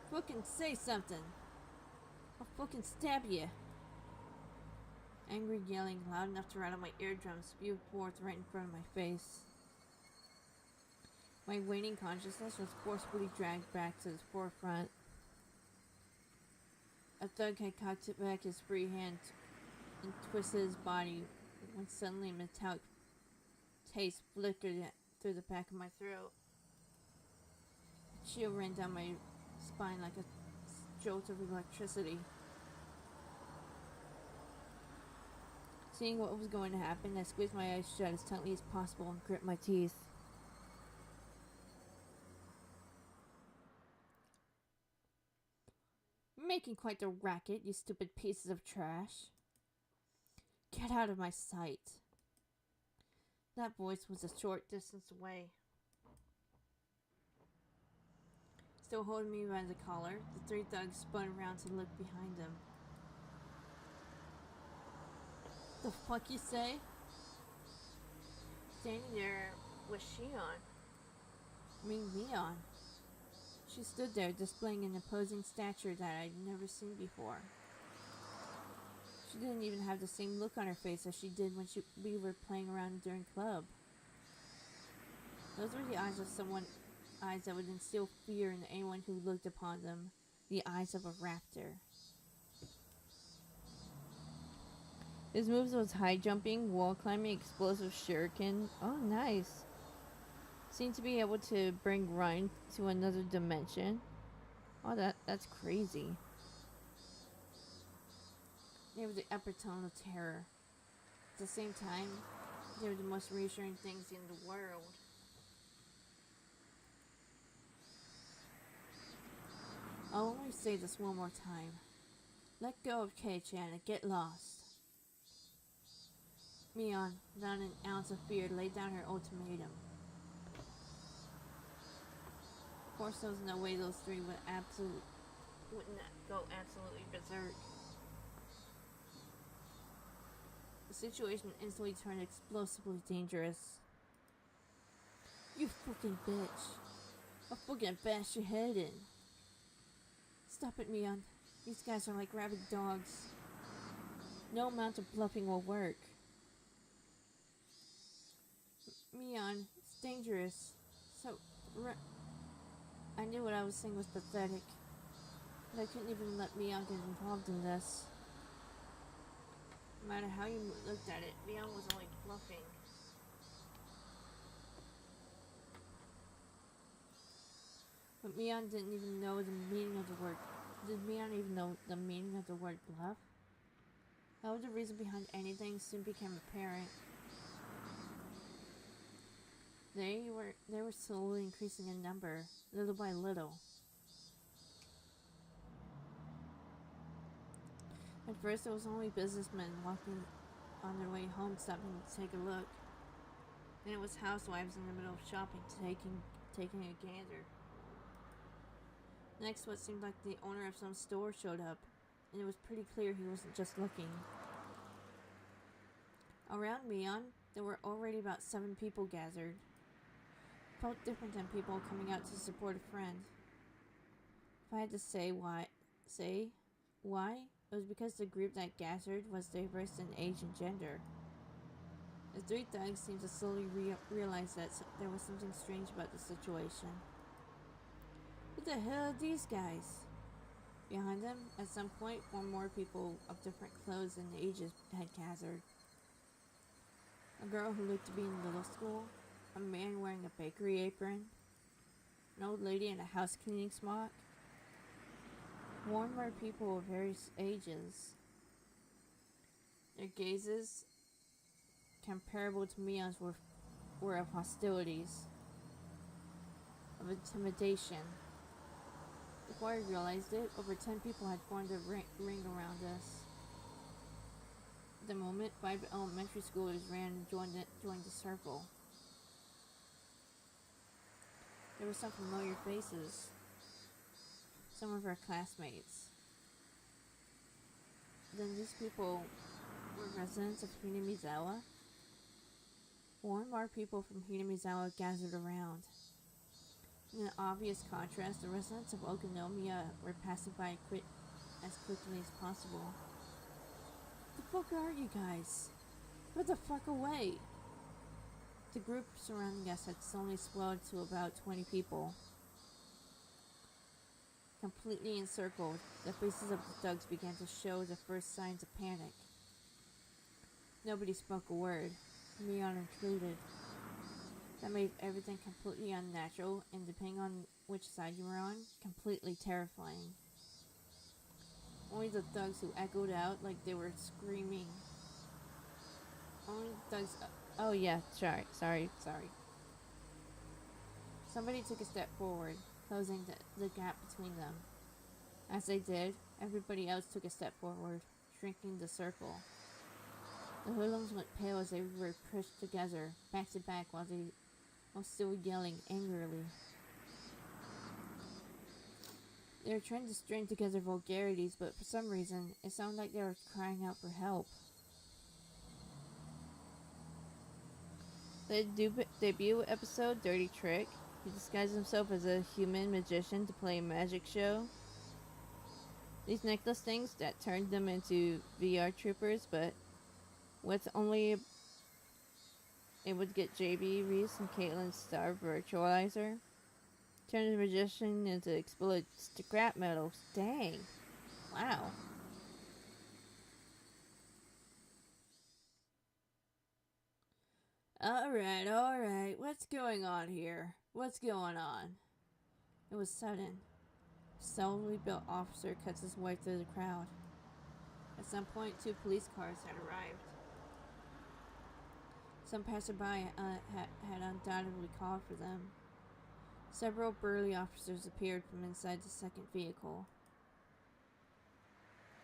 Fucking say something! I'll fucking stab you! Angry yelling loud enough to rattle my eardrums spewed forth right in front of my face. My waning consciousness was forcefully dragged back to the forefront. A thug had cocked back his free hand and twisted his body when suddenly a metallic taste flickered through the back of my throat. A chill ran down my spine like a jolt of electricity. Seeing what was going to happen, I squeezed my eyes shut as tightly as possible and gripped my teeth. Making quite the racket, you stupid pieces of trash. Get out of my sight. That voice was a short distance away. Still holding me by the collar, the 3 thugs spun around to look behind them. The fuck you say? Standing there was Shion. Mion. She stood there, displaying an imposing stature that I'd never seen before. She didn't even have the same look on her face as she did when we were playing around during club. Those were the eyes that would instill fear in anyone who looked upon them. The eyes of a raptor. His moves was high jumping, wall climbing, explosive shuriken. Oh, nice. Seemed to be able to bring Ryan to another dimension. Oh, that's crazy. They were the upper tone of terror. At the same time, they were the most reassuring things in the world. I'll only say this one more time. Let go of Kei-chan and get lost. Mion, without an ounce of fear, laid down her ultimatum. Of course, there was no way those 3 wouldn't go absolutely berserk. The situation instantly turned explosively dangerous. You fucking bitch. I'll fucking bash your head in. Stop it, Mion. These guys are like rabid dogs. No amount of bluffing will work. Mion, it's dangerous. I knew what I was saying was pathetic, but I couldn't even let Mion get involved in this. No matter how you looked at it, Mion was only bluffing. But Mion didn't even know the meaning of the word Did Mion even know the meaning of the word bluff? How the reason behind anything soon became apparent. They were slowly increasing in number, little by little. At first, it was only businessmen walking on their way home, stopping to take a look. Then it was housewives in the middle of shopping, taking a gander. Next, what seemed like the owner of some store showed up, and it was pretty clear he wasn't just looking. Around Mion, there were already about 7 people gathered. Felt different than people coming out to support a friend. If I had to say why, it was because the group that gathered was diverse in age and gender. The 3 thugs seemed to slowly realize that there was something strange about the situation. What the hell are these guys? Behind them, at some point, 4 more people of different clothes and ages had gathered. A girl who looked to be in middle school, a man wearing a bakery apron, an old lady in a house cleaning smock. 4 more people of various ages. Their gazes, comparable to Mion's, were of hostilities, of intimidation. Before I realized it, over 10 people had formed a ring around us. At the moment, 5 elementary schoolers ran and joined the circle. There were some familiar faces. Some of our classmates. Then these people were residents of Hinamizawa. 4 more people from Hinamizawa gathered around. In an obvious contrast, the residents of Okonomiya were passing by as quickly as possible. The fuck are you guys? Get the fuck away! The group surrounding us had suddenly swelled to about 20 people. Completely encircled, the faces of the thugs began to show the first signs of panic. Nobody spoke a word, Mion included. That made everything completely unnatural, and depending on which side you were on, completely terrifying. Only the thugs who echoed out like they were screaming. Only the thugs... Oh yeah, sorry. Somebody took a step forward, closing the gap between them. As they did, everybody else took a step forward, shrinking the circle. The hoodlums went pale as they were pushed together, back to back, while still yelling angrily. They were trying to string together vulgarities, but for some reason, it sounded like they were crying out for help. The debut episode, Dirty Trick, he disguised himself as a human magician to play a magic show. These necklace things that turned them into VR troopers, but what's only able to get JB, Reese, and Caitlin's star virtualizer. Turned the magician into exploded scrap metals. Dang. Wow. Alright. What's going on here? What's going on? It was sudden. A solidly built officer cuts his way through the crowd. At some point, 2 police cars had arrived. Some passerby had undoubtedly called for them. Several burly officers appeared from inside the second vehicle.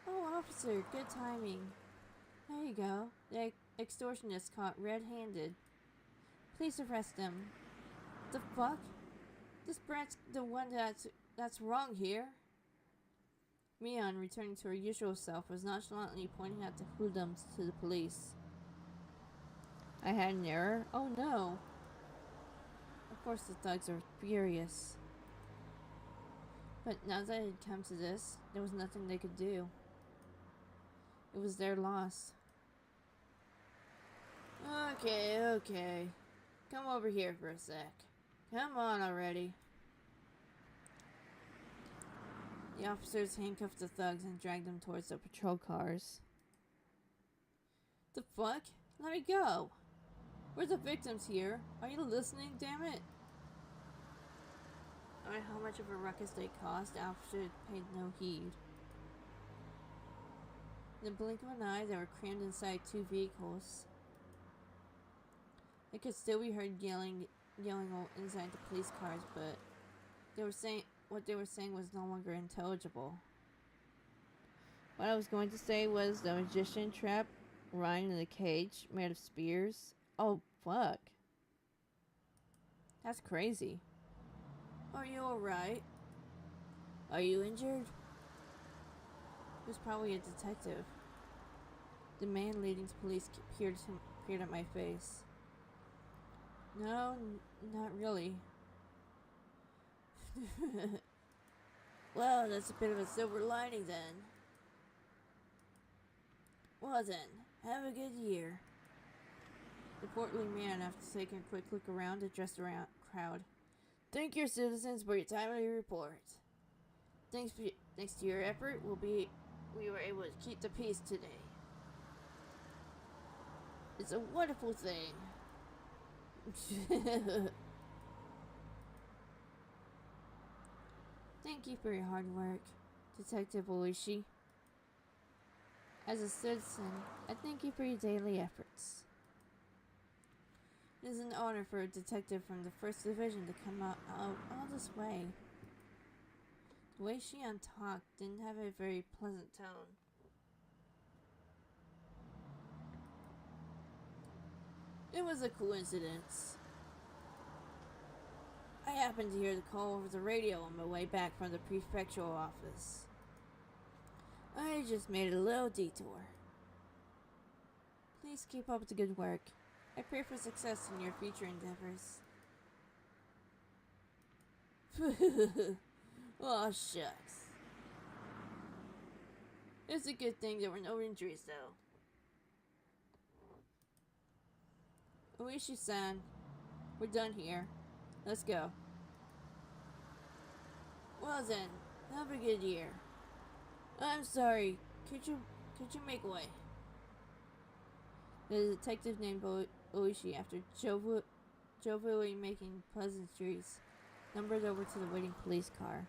Oh, officer, good timing. There you go. The extortionist caught red-handed. Please arrest him. The fuck? This brat's the one that's wrong here. Mion, returning to her usual self, was nonchalantly pointing out the hoodlums to the police. I had an error? Oh no. Of course the thugs are furious. But now that it had come to this, there was nothing they could do. It was their loss. Okay. Come over here for a sec. Come on already. The officers handcuffed the thugs and dragged them towards the patrol cars. The fuck? Let me go! We're the victims here. Are you listening, damn it? No matter how much of a ruckus they caused, Alfred paid no heed. In the blink of an eye, they were crammed inside 2 vehicles. They could still be heard yelling inside the police cars, but what they were saying was no longer intelligible. What I was going to say was the magician trapped Ryan in a cage made of spears. Oh, fuck. That's crazy. Are you alright? Are you injured? It was probably a detective. The man leading to police peered at my face. No, not really. Well, that's a bit of a silver lining then. Well then, have a good year. The portly man, after taking a quick look around, addressed the crowd. Thank your citizens for your timely report. Thanks to your effort, we were able to keep the peace today. It's a wonderful thing. Thank you for your hard work, Detective Oishi. As a citizen, I thank you for your daily efforts. It is an honor for a detective from the 1st Division to come out all this way. The way Shion talked didn't have a very pleasant tone. It was a coincidence. I happened to hear the call over the radio on my way back from the prefectural office. I just made a little detour. Please keep up the good work. I pray for success in your future endeavors. Oh, shucks. It's a good thing there were no injuries, though. Oishi-san, we're done here. Let's go. Well then, have a good year. I'm sorry. Could you make way? The detective named Oishi, after jovially making pleasantries, numbered over to the waiting police car.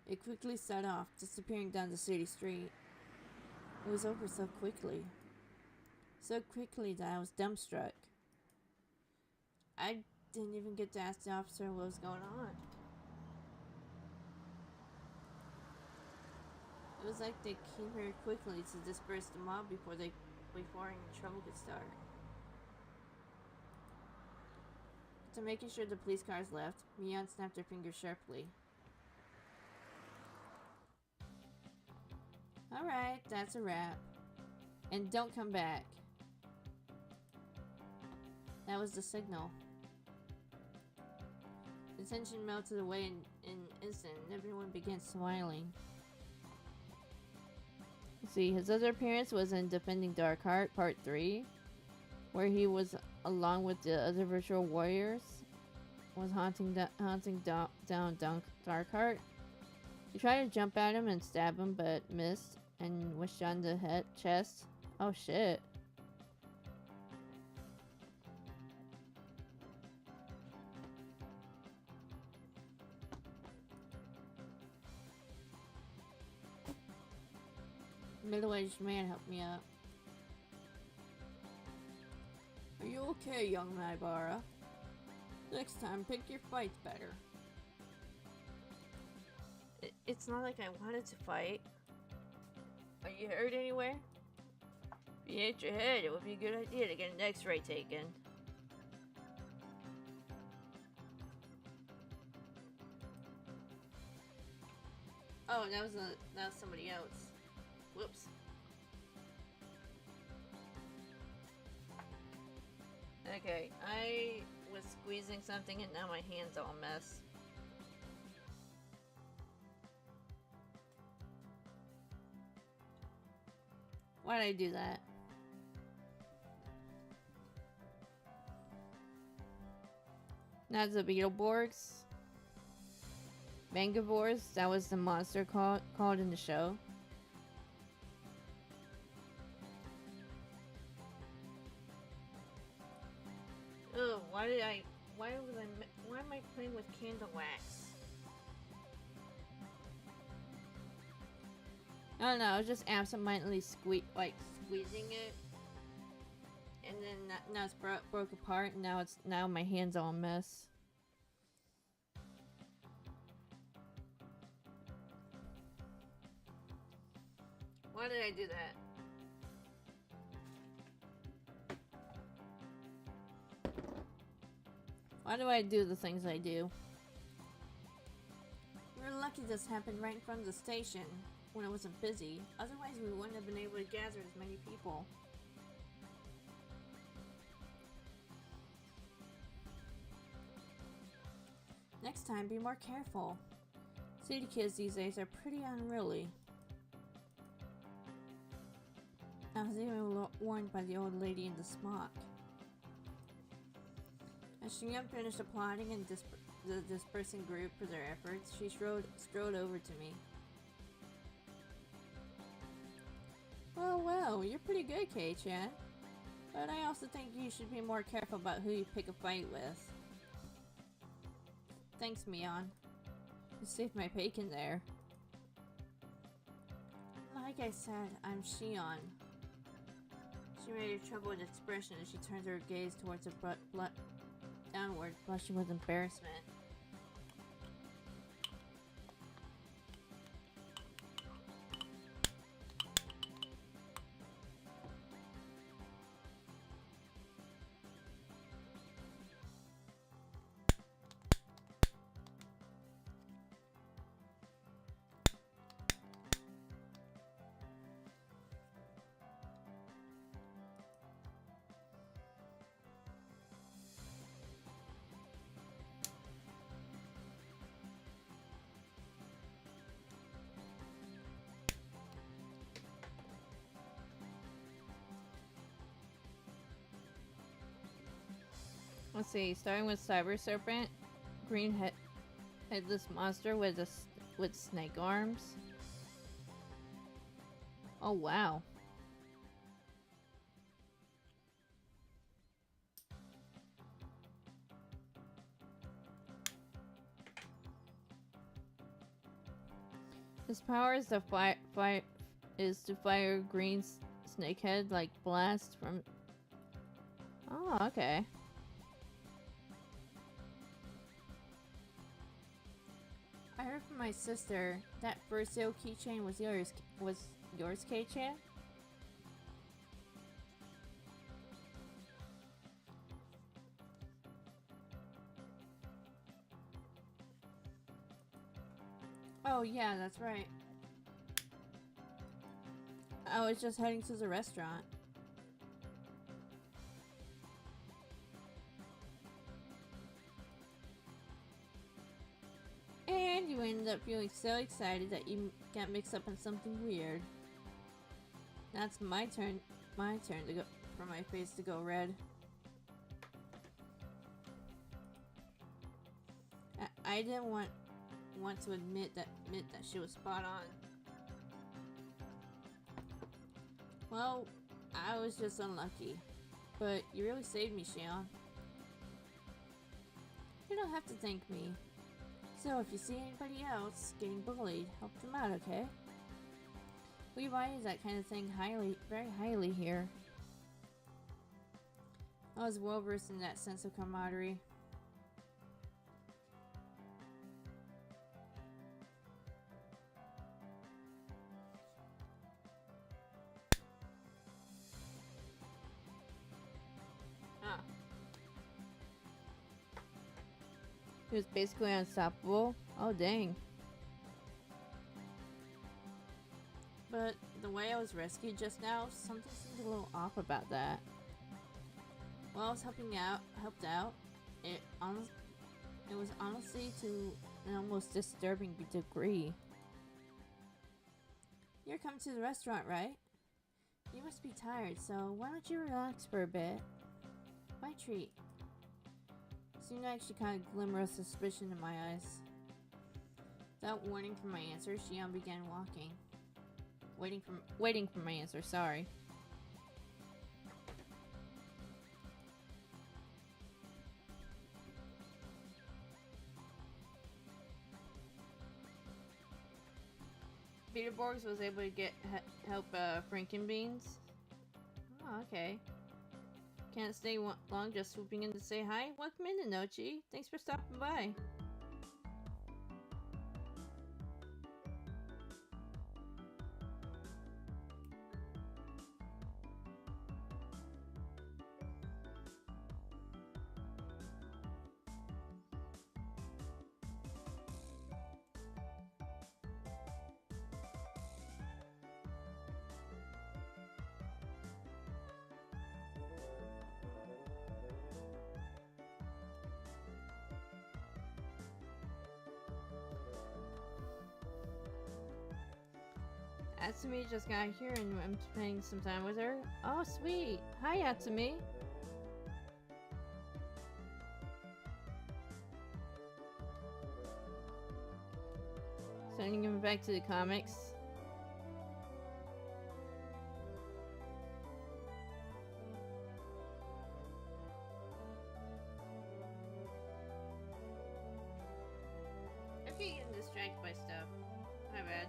It quickly set off, disappearing down the city street. It was over so quickly. So quickly that I was dumbstruck. I didn't even get to ask the officer what was going on. It was like they came here quickly to disperse the mob before any trouble could start. After making sure the police cars left, Mion snapped her fingers sharply. Alright, that's a wrap. And don't come back. That was the signal. The tension melted away in an instant, and everyone began smiling. Let's see, his other appearance was in Defending Darkheart Part 3, where he was, along with the other virtual warriors, was hunting down Darkheart. He tried to jump at him and stab him, but missed and wished on the chest. Oh shit. Middle-aged man helped me up. Are you okay, young Maibara? Next time, pick your fights better. It's not like I wanted to fight. Are you hurt anywhere? If you hit your head, it would be a good idea to get an x-ray taken. Oh, that was somebody else. Whoops. Okay, I was squeezing something and now my hand's all a mess. Why did I do that? That's the Beetleborgs. Mangavores, that was the monster called in the show. Oh, why Why am I playing with candle wax? I don't know, I was just absentmindedly squeezing it. And then now it's broke apart, and now my hand's all a mess. Why did I do that? Why do I do the things I do? We're lucky this happened right in front of the station when it wasn't busy. Otherwise, we wouldn't have been able to gather as many people. Next time, be more careful. City kids these days are pretty unruly. I was even warned by the old lady in the smock. As Shion finished applauding and the dispersing group for their efforts, she strode over to me. Well, you're pretty good, Kei-chan. But I also think you should be more careful about who you pick a fight with. Thanks, Mion. You saved my bacon there. Like I said, I'm Shion. She made a troubled expression as she turned her gaze towards her butt downward, blushing with embarrassment. Let's see, starting with Cyber Serpent, green headless monster with snake arms. Oh wow. His power is to fire green snakehead like blast from. Oh, okay. I heard from my sister that first sale keychain was yours. Was yours, Kei-chan? Oh yeah, that's right. I was just heading to the restaurant. And you ended up feeling so excited that you got mixed up in something weird. That's my turn to go for my face to go red. I didn't want to admit that she was spot on. Well, I was just unlucky. But you really saved me, Shion. You don't have to thank me. So if you see anybody else getting bullied, help them out, okay? We value that kind of thing very highly here. I was well versed in that sense of camaraderie. He was basically unstoppable. Oh, dang. But the way I was rescued just now, something seemed a little off about that. While I was helped out, it was honestly to an almost disturbing degree. You're coming to the restaurant, right? You must be tired, so why don't you relax for a bit? My treat. Seemed to actually kind of glimmer of suspicion in my eyes. Without warning for my answer, Shion began walking. Waiting for my answer, sorry. Beetleborgs was able to get help Frankenbeans. Oh, okay. Can't stay long, just swooping in to say hi. Welcome in, Inochi. Thanks for stopping by. Atsumi just got here and I'm spending some time with her. Oh, sweet. Hi, Atsumi. Sending him back to the comics. I keep getting distracted by stuff. My bad.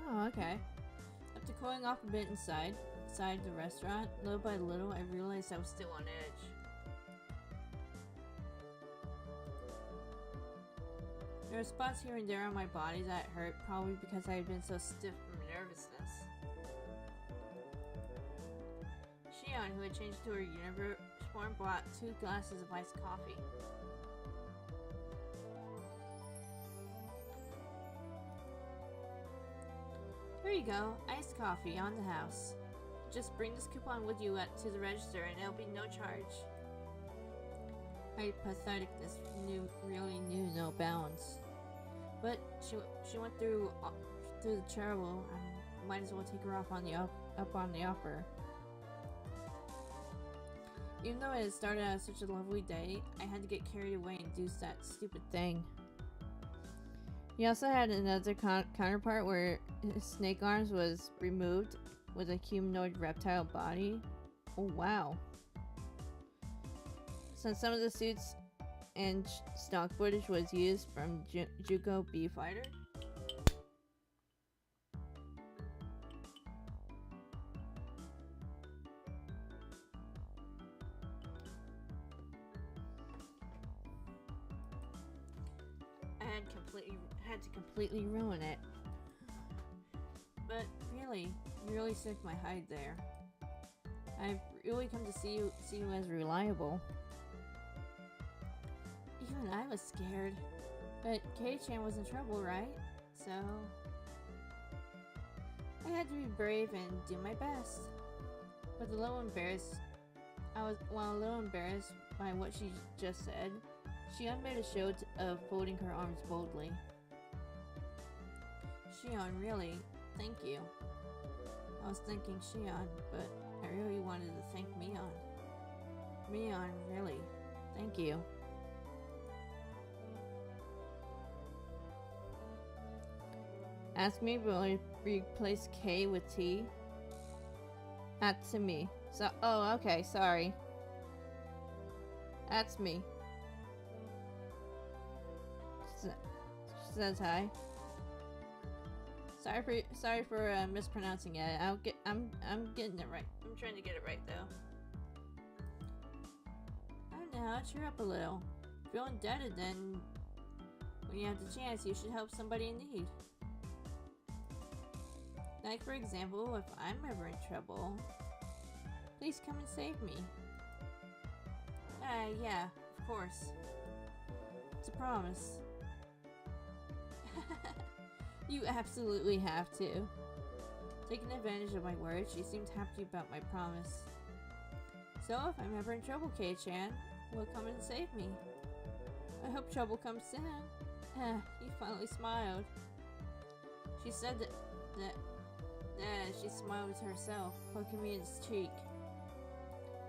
Oh, okay. After cooling off a bit inside the restaurant, little by little, I realized I was still on edge. There were spots here and there on my body that hurt, probably because I had been so stiff from nervousness. Shion, who had changed to her universe form, brought 2 glasses of iced coffee. Here you go, iced coffee on the house. Just bring this coupon with you to the register and it'll be no charge. My patheticness really knew no bounds. But she went through the trouble, I might as well take her up on the offer. Even though it had started out such a lovely day, I had to get carried away and do that stupid thing. He also had another counterpart where his snake arms was removed with a humanoid reptile body. Oh wow. Since some of the suits and stock footage was used from Juko B Fighter. I had to completely ruin it. But really, you really saved my hide there. I've really come to see you as reliable. Even I was scared. But Kei-chan was in trouble, right? So I had to be brave and do my best. But a little embarrassed by what she just said, Shion made a show of folding her arms boldly. Shion, really, thank you. I was thanking Shion, but I really wanted to thank Mion. Mion, really, thank you. Ask me, will I replace K with T? That's me. So, oh, okay, sorry. That's me. She says hi. Sorry for mispronouncing it. I'm getting it right. I'm trying to get it right though. I don't know, cheer up a little. Feel indebted, then when you have the chance, you should help somebody in need. Like for example, if I'm ever in trouble, please come and save me. Yeah, of course. It's a promise. You absolutely have to. Taking advantage of my words, she seemed happy about my promise. So if I'm ever in trouble, Kei-chan will come and save me. I hope trouble comes soon. You finally smiled. She said that she smiled to herself, poking me in his cheek.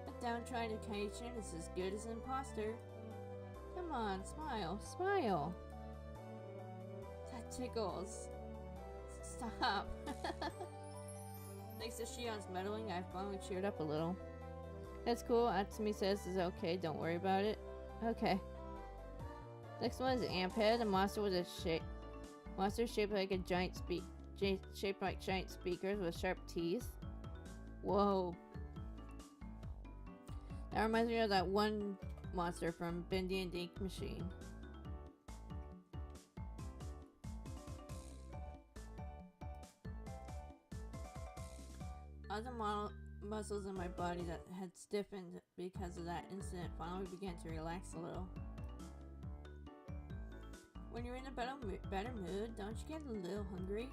A downtrodden occasion is as good as an imposter. Come on, smile, smile. That tickles. Stop. Thanks to Shion's meddling, I finally cheered up a little. That's cool. Atsumi says it's okay. Don't worry about it. Okay. Next one is Amphead, a monster with a monster shaped like a giant shaped like giant speakers with sharp teeth. Whoa. That reminds me of that one monster from Bendy and Ink Machine. All the muscles in my body that had stiffened because of that incident finally began to relax a little. When you're in a better mood, don't you get a little hungry?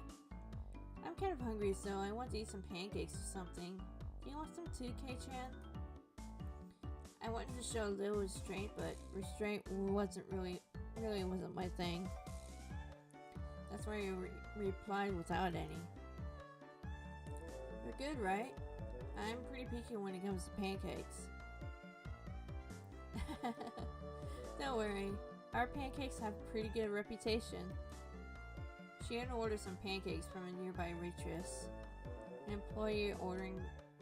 I'm kind of hungry, so I want to eat some pancakes or something. Do you want some too, K-chan? I wanted to show a little restraint, but restraint really wasn't my thing. That's why I replied without any. You're good, right? I'm pretty picky when it comes to pancakes. Don't worry, our pancakes have a pretty good reputation. She had to order some pancakes from a nearby waitress. An employee ordering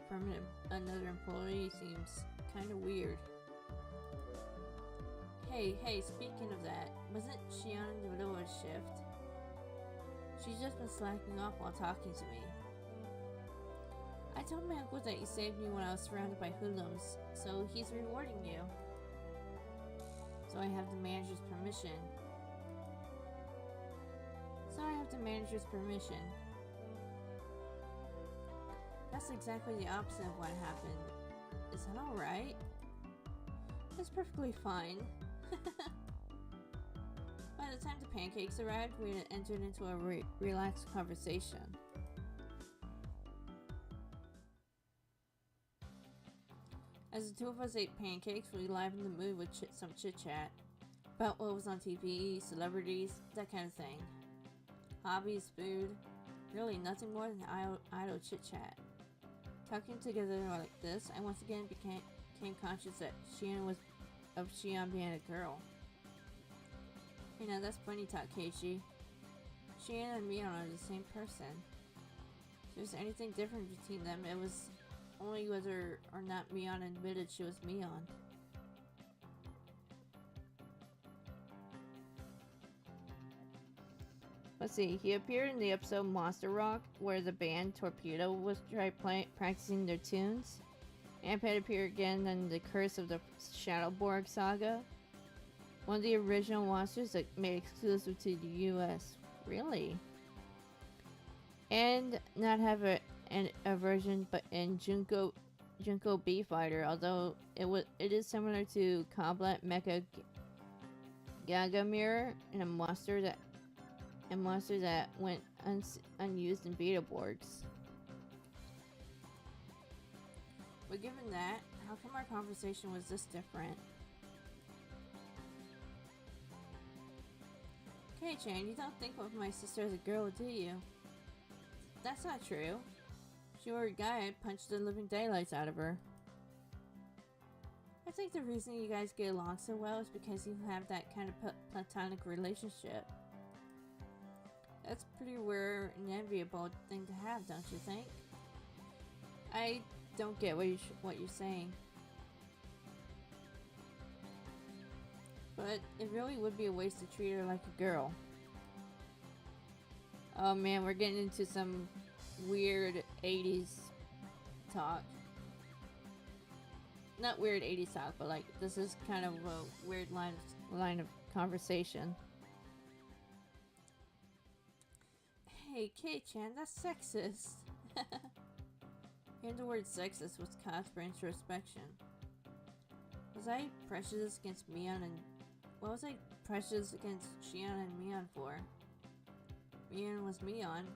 from another employee seems kind of weird. Hey, speaking of that, wasn't Shion in the middle of a shift? She's just been slacking off while talking to me. I told my uncle that you saved me when I was surrounded by hoodlums, so he's rewarding you. So I have the manager's permission. That's exactly the opposite of what happened. Is that alright? That's perfectly fine. By the time the pancakes arrived, we had entered into a relaxed conversation. As the two of us ate pancakes, we livened the mood with some chit-chat. About what was on TV, celebrities, that kind of thing. Hobbies, food, really nothing more than idle chit-chat. Talking together like this, I once again became conscious that Shion being a girl. You know, that's funny talk, Keiichi. Shion and Mion are the same person. If there's anything different between them, it was only whether or not Mion admitted she was Mion. Let's see, he appeared in the episode Monster Rock, where the band Torpedo was practicing their tunes. Amphead appeared again in The Curse of the Shadowborg Saga, one of the original monsters that made exclusive to the US. Really? And not have a version but in Junko B Fighter, although it is similar to Combat Mecha Gagamir and a monster that went unused in Beetleborgs. But given that, how come our conversation was this different? K-chan, you don't think of my sister as a girl, do you? That's not true. If she were a guy, I'd punch the living daylights out of her. I think the reason you guys get along so well is because you have that kind of platonic relationship. That's pretty rare and enviable thing to have, don't you think? I don't get what you're saying. But it really would be a waste to treat her like a girl. Oh man, we're getting into some weird 80s talk. Not weird 80s talk, but like this is kind of a weird line of conversation. Hey, K-chan, that's sexist. Hearing the word sexist was cause for introspection. Was I prejudiced against Mion and... What was I prejudiced against Shion and Mion for? Mion was Mion.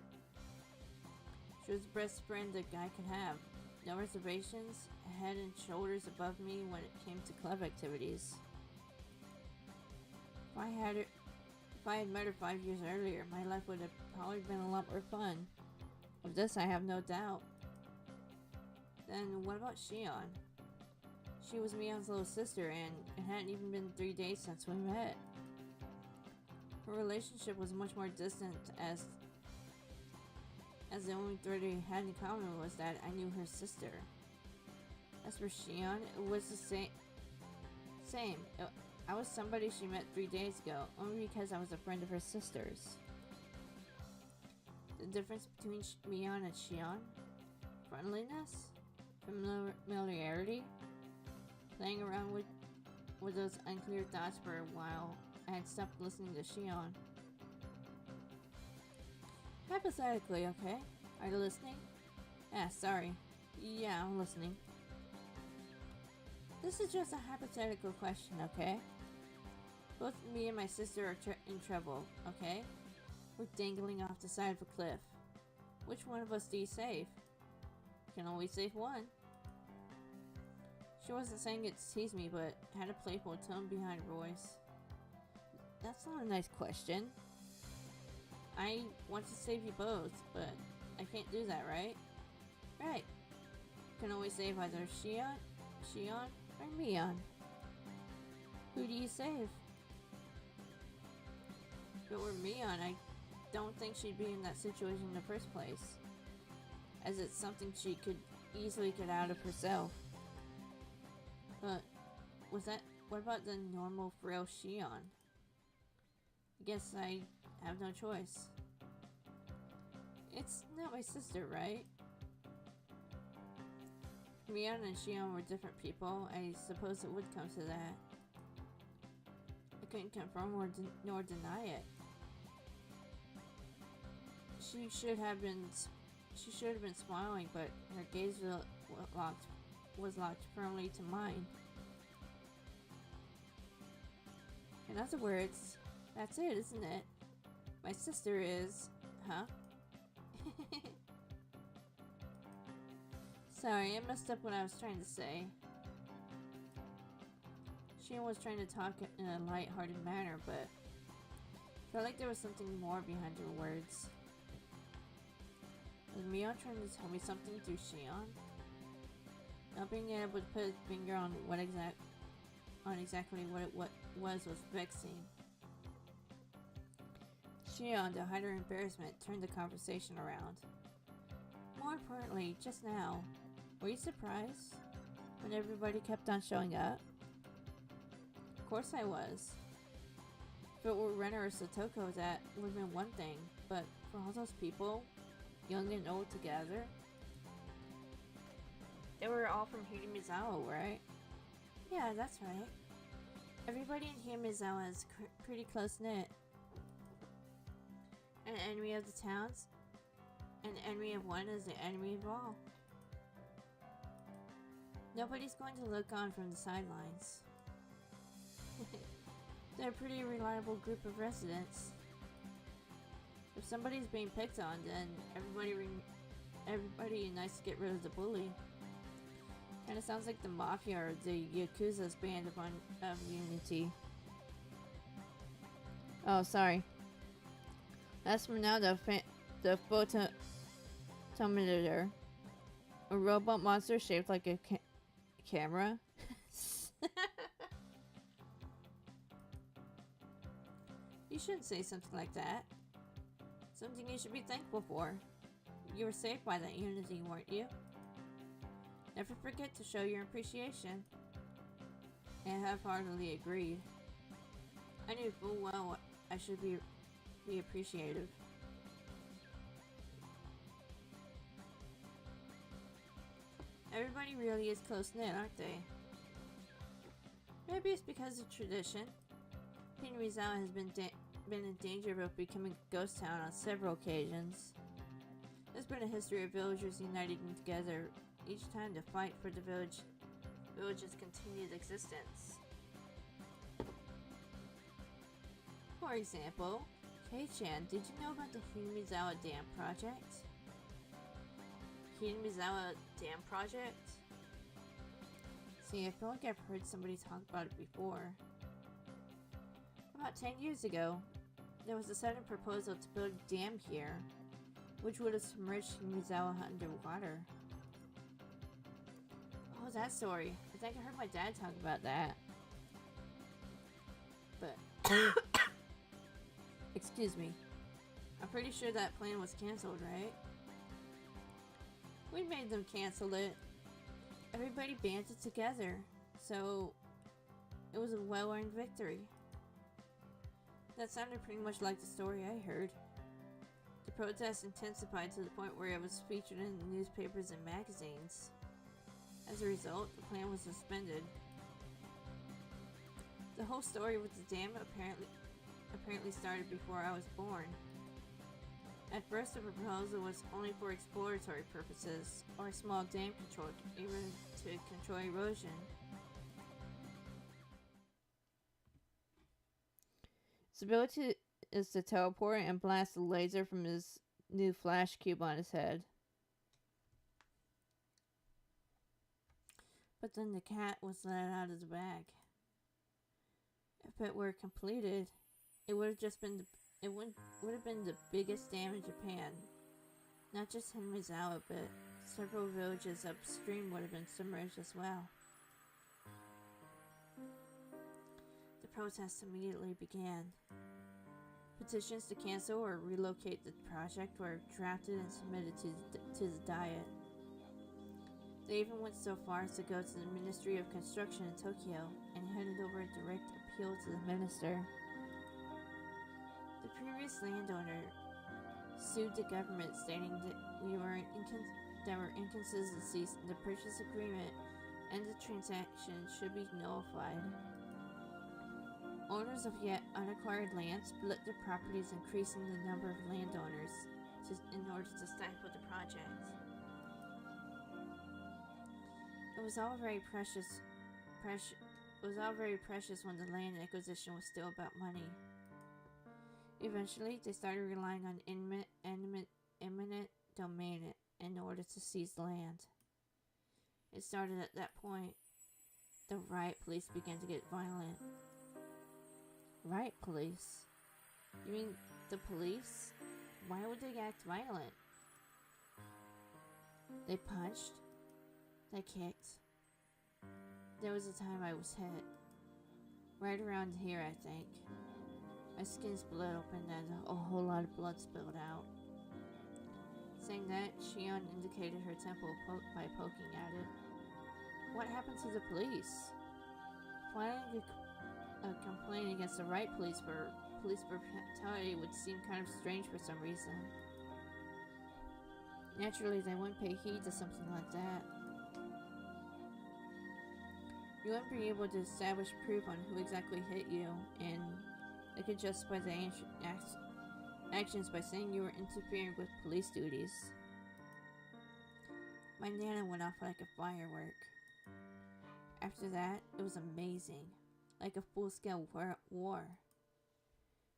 She was the best friend a guy could have. No reservations, head and shoulders above me when it came to club activities. If I had met her 5 years earlier, my life would have probably been a lot more fun. Of this I have no doubt. Then what about Shion? She was Mion's little sister, and it hadn't even been 3 days since we met. Her relationship was much more distant, as the only thread we had in common was that I knew her sister. As for Shion, it was the same. I was somebody she met 3 days ago, only because I was a friend of her sister's. The difference between Mion and Shion? Friendliness? Familiarity? Playing around with those unclear thoughts for a while, I had stopped listening to Shion. Hypothetically, okay? Are you listening? Sorry. Yeah, I'm listening. This is just a hypothetical question, okay? Both me and my sister are in trouble, okay? We're dangling off the side of a cliff. Which one of us do you save? You can always save one. She wasn't saying it to tease me, but had a playful tone behind her voice. That's not a nice question. I want to save you both, but I can't do that, right? Right. You can always save either Shion, or Mion. Who do you save? If it were Mion, I don't think she'd be in that situation in the first place, as it's something she could easily get out of herself. But what about the normal frail Shion? I guess I have no choice. It's not my sister, right? Mion and Shion were different people. I suppose it would come to that. I couldn't confirm nor deny it. She should have been smiling, but her gaze was locked firmly to mine. In other words, that's it, isn't it? My sister is, huh? Sorry, I messed up what I was trying to say. Shion was trying to talk in a light-hearted manner, but I felt like there was something more behind her words. Was Mion trying to tell me something through Shion? Not being able to put a finger on exactly what it was vexing. Shion, to hide her embarrassment, turned the conversation around. More importantly, just now, were you surprised when everybody kept on showing up? Of course I was. If it were Renner or Satoko, that would have been one thing, but for all those people, young and old together, they were all from Higurashi, right? Yeah, that's right. Everybody in Higurashi is pretty close-knit. An enemy of the towns, an enemy of one is the enemy of all. Nobody's going to look on from the sidelines. They're a pretty reliable group of residents. If somebody's being picked on, then everybody unites to get rid of the bully. Kinda sounds like the Mafia or the Yakuza's band of unity. Oh, sorry. As for now, the photometer, a robot monster shaped like a camera. You shouldn't say something like that. Something you should be thankful for. You were saved by that unity, weren't you? Never forget to show your appreciation. I half-heartedly agreed. I knew full well I should be appreciative. Everybody really is close-knit, aren't they? Maybe it's because of tradition. Higurashi has been in danger of becoming a ghost town on several occasions. There's been a history of villagers uniting together each time to fight for the village's continued existence. For example, Kei-chan, did you know about the Higurashi Dam Project? Higurashi Dam Project? See, I feel like I've heard somebody talk about it before. About 10 years ago, there was a sudden proposal to build a dam here, which would have submerged Mizawa underwater. Oh, that story. I think I heard my dad talk about that. But, excuse me. I'm pretty sure that plan was cancelled, right? We made them cancel it. Everybody banded together, so it was a well-earned victory. That sounded pretty much like the story I heard. The protest intensified to the point where it was featured in the newspapers and magazines. As a result, the plan was suspended. The whole story with the dam apparently started before I was born. At first, the proposal was only for exploratory purposes, or a small dam control, even to control erosion. His ability is to teleport and blast a laser from his new flash cube on his head. But then the cat was let out of the bag. If it were completed, it would have just been would have been the biggest dam in Japan. Not just Hinmizawa, but several villages upstream would have been submerged as well. The protests immediately began. Petitions to cancel or relocate the project were drafted and submitted to the Diet. They even went so far as to go to the Ministry of Construction in Tokyo and handed over a direct appeal to the minister. The previous landowner sued the government, stating that there were inconsistencies in the purchase agreement and the transaction should be nullified. Owners of yet unacquired land split their properties, increasing the number of landowners in order to stifle the project. It was all very precious when the land acquisition was still about money. Eventually, they started relying on eminent domain in order to seize the land. It started at that point. The riot police began to get violent. Riot police? You mean the police? Why would they act violent? They punched. They kicked. There was a time I was hit. Right around here, I think. My skin split open and a whole lot of blood spilled out. Saying that, Shion indicated her temple by poking at it. What happened to the police? Filing a complaint against the riot police for police brutality would seem kind of strange for some reason. Naturally, they wouldn't pay heed to something like that. You wouldn't be able to establish proof on who exactly hit you, and they could justify the actions by saying you were interfering with police duties. My nana went off like a firework. After that, it was amazing, like a full-scale war.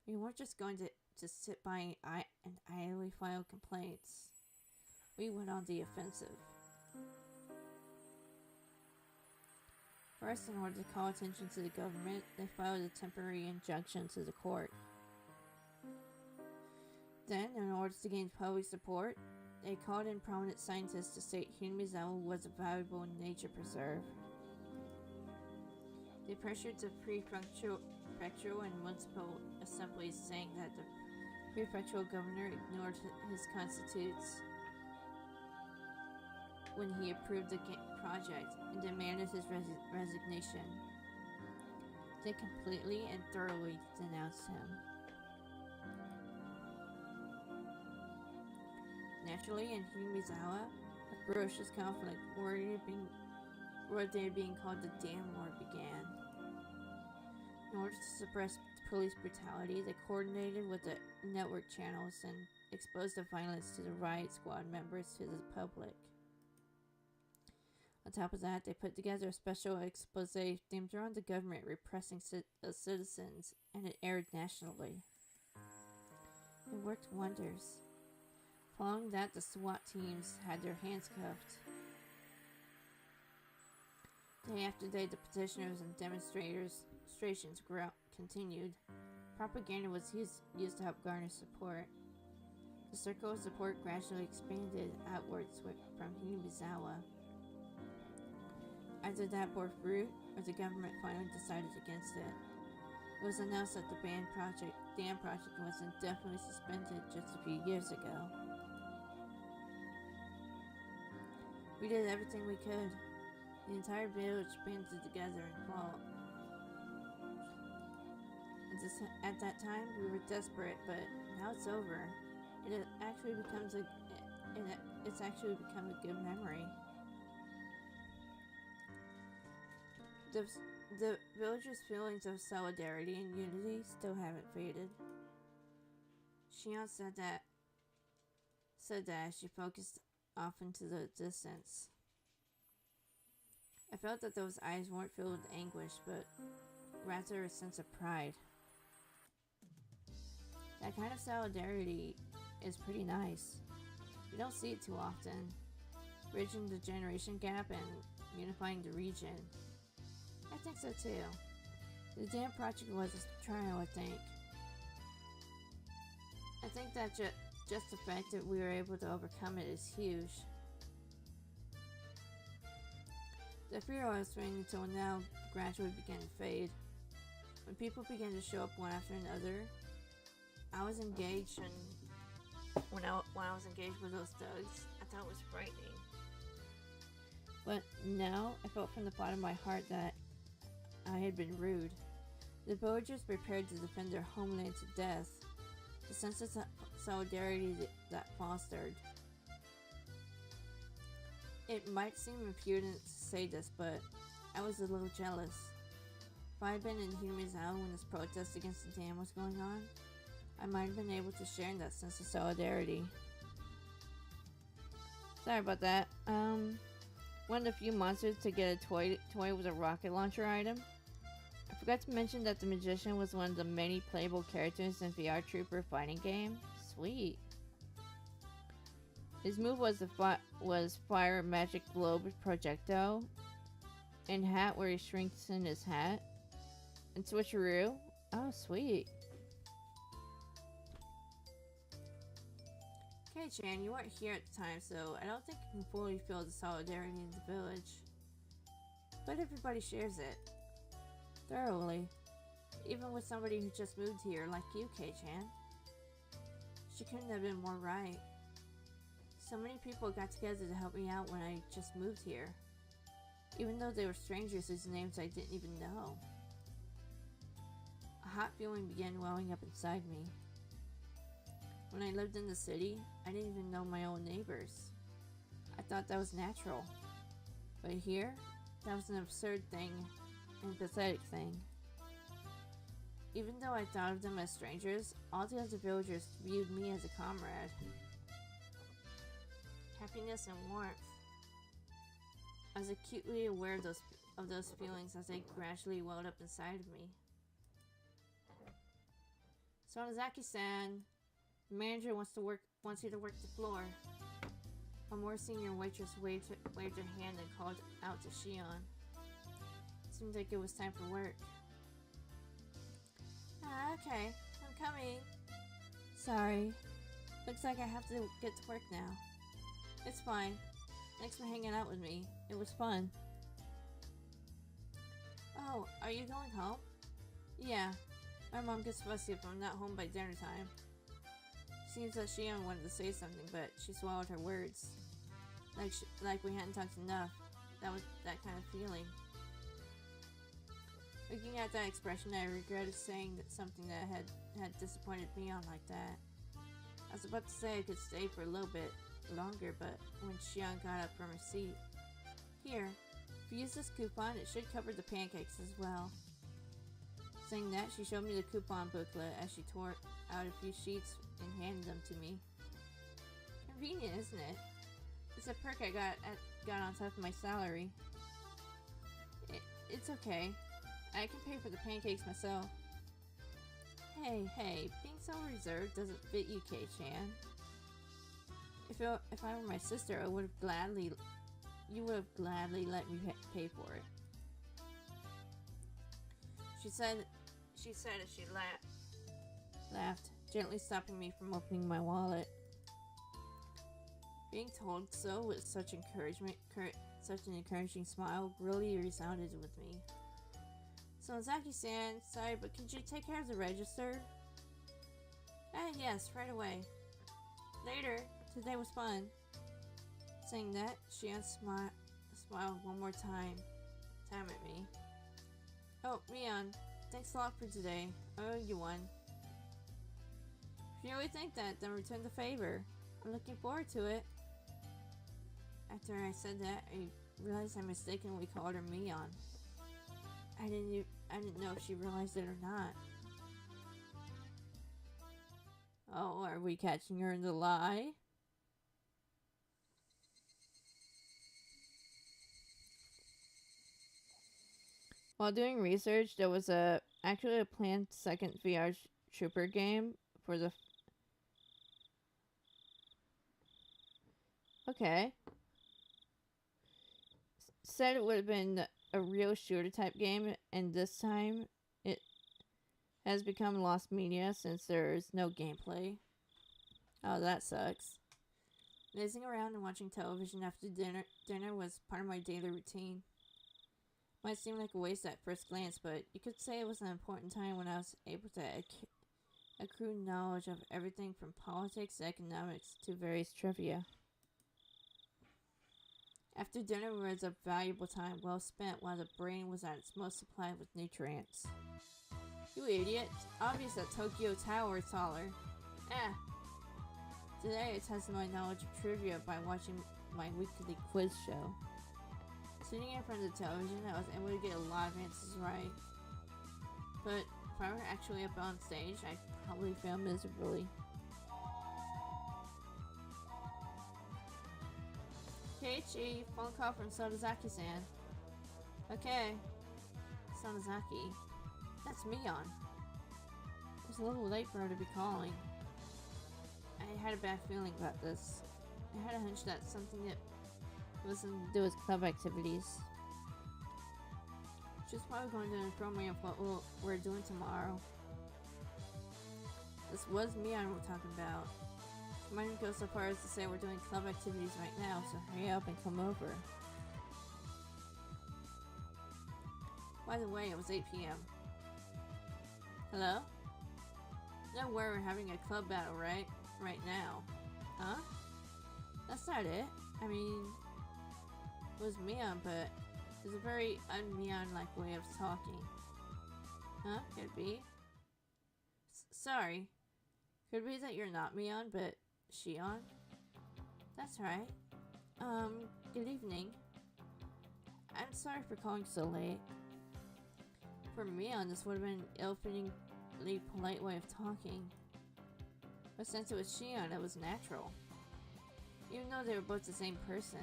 We weren't just going to sit by and idly file complaints. We went on the offensive. First, in order to call attention to the government, they filed a temporary injunction to the court. Then, in order to gain public support, they called in prominent scientists to state Hinmizawa was a valuable nature preserve. They pressured the prefectural and municipal assemblies, saying that the prefectural governor ignored his constitutes when he approved the project and demanded his resignation. They completely and thoroughly denounced him. Naturally, in Hinmizawa, a ferocious conflict worthy of being called the Dam War began. In order to suppress police brutality, they coordinated with the network channels and exposed the violence to the riot squad members to the public. On top of that, they put together a special expose themed around the government repressing citizens, and it aired nationally. It worked wonders. Following that, the SWAT teams had their hands cuffed. Day after day, the petitioners and demonstrations continued. Propaganda was used to help garner support. The circle of support gradually expanded outwards from Himizawa. Either that bore fruit, or the government finally decided against it. It was announced that the dam project was indefinitely suspended just a few years ago. We did everything we could. The entire village banded together and fought. At that time, we were desperate, but now it's over. It's actually become a good memory. The villagers' feelings of solidarity and unity still haven't faded. Shion said that as she focused off into the distance. I felt that those eyes weren't filled with anguish, but rather a sense of pride. That kind of solidarity is pretty nice. We don't see it too often. Bridging the generation gap and unifying the region. I think so too. The dam project was a trial, I think. I think that just the fact that we were able to overcome it is huge. The fear I was feeling until now gradually began to fade. When people began to show up one after another, I was engaged, and when I was engaged with those thugs, I thought it was frightening. But now, I felt from the bottom of my heart that I had been rude. The villagers prepared to defend their homeland to death. The sense of solidarity that fostered. It might seem impudent to say this, but I was a little jealous. If I had been in Himizawa when this protest against the dam was going on, I might have been able to share in that sense of solidarity. Sorry about that. One of the few monsters to get a toy with a rocket launcher item. I forgot to mention that the magician was one of the many playable characters in VR Trooper fighting game. Sweet. His move was fire a magic globe projectile, and hat where he shrinks in his hat, and switcheroo. Oh, sweet. Okay, Chan, you weren't here at the time, so I don't think you can fully feel the solidarity in the village. But everybody shares it. Thoroughly. Even with somebody who just moved here, like you, K-Chan. She couldn't have been more right. So many people got together to help me out when I just moved here. Even though they were strangers whose names I didn't even know. A hot feeling began welling up inside me. When I lived in the city, I didn't even know my own neighbors. I thought that was natural. But here, that was an absurd thing and pathetic thing. Even though I thought of them as strangers, all the other villagers viewed me as a comrade. Happiness and warmth. I was acutely aware of those feelings as they gradually welled up inside of me. Sonozaki-san, the manager wants you to work the floor. A more senior waitress waved her hand and called out to Shion. Seemed like it was time for work. Okay, I'm coming. Sorry. Looks like I have to get to work now. It's fine. Thanks for hanging out with me. It was fun. Oh, are you going home? Yeah. My mom gets fussy if I'm not home by dinner time. Seems that Shion wanted to say something, but she swallowed her words. Like we hadn't talked enough. That was that kind of feeling. Looking at that expression, I regretted saying something that had disappointed Mion like that. I was about to say I could stay for a little bit longer, but when Shion got up from her seat. Here, if you use this coupon, it should cover the pancakes as well. Saying that, she showed me the coupon booklet as she tore out a few sheets and handed them to me. Convenient, isn't it? It's a perk I got on top of my salary. It's okay. I can pay for the pancakes myself. Hey, being so reserved doesn't fit you, K-chan. If I were my sister, you would have gladly let me pay for it. She said as she laughed. laughed, gently stopping me from opening my wallet. Being told so with such an encouraging smile really resounded with me. So Zaki-san, sorry, but could you take care of the register? Yes, right away. Later, today was fun. Saying that, Shion smiled one more time at me. Oh, Mion, thanks a lot for today. I owe you one. If you really think that, then return the favor. I'm looking forward to it. After I said that, I realized I mistakenly called her Mion. I didn't know if she realized it or not. Oh, are we catching her in the lie? While doing research, there was actually a planned second VR Trooper game for the... Okay. Said it would have been a real shooter type game, and this time it has become lost media since there is no gameplay. Oh, that sucks. Lazing around and watching television after dinner was part of my daily routine. Might seem like a waste at first glance, but you could say it was an important time when I was able to accrue knowledge of everything from politics to economics to various trivia. After dinner was a valuable time well spent while the brain was at its most supplied with nutrients. You idiot! Obvious that Tokyo Tower is taller. Today I tested my knowledge of trivia by watching my weekly quiz show. Sitting in front of the television, I was able to get a lot of answers right. But if I were actually up on stage, I'd probably fail miserably. Keiichi, phone call from Sonozaki-san. Okay. Sonozaki. That's Mion. It was a little late for her to be calling. I had a bad feeling about this. I had a hunch that something that wasn't to do with club activities. She's probably going to inform me of what we're doing tomorrow. This was Mion we're talking about. She might go so far as to say we're doing club activities right now, so hurry up and come over. By the way, it was 8 p.m. Hello? No way we're having a club battle, right? Right now. Huh? That's not it. I mean, it was Mion, but there's a very un-Mion-like way of talking. Huh? Could it be? Sorry. Could it be that you're not Mion, but Shion? That's right. Good evening. I'm sorry for calling so late. For Mion, this would have been an ill-fittingly polite way of talking. But since it was Shion, it was natural. Even though they were both the same person,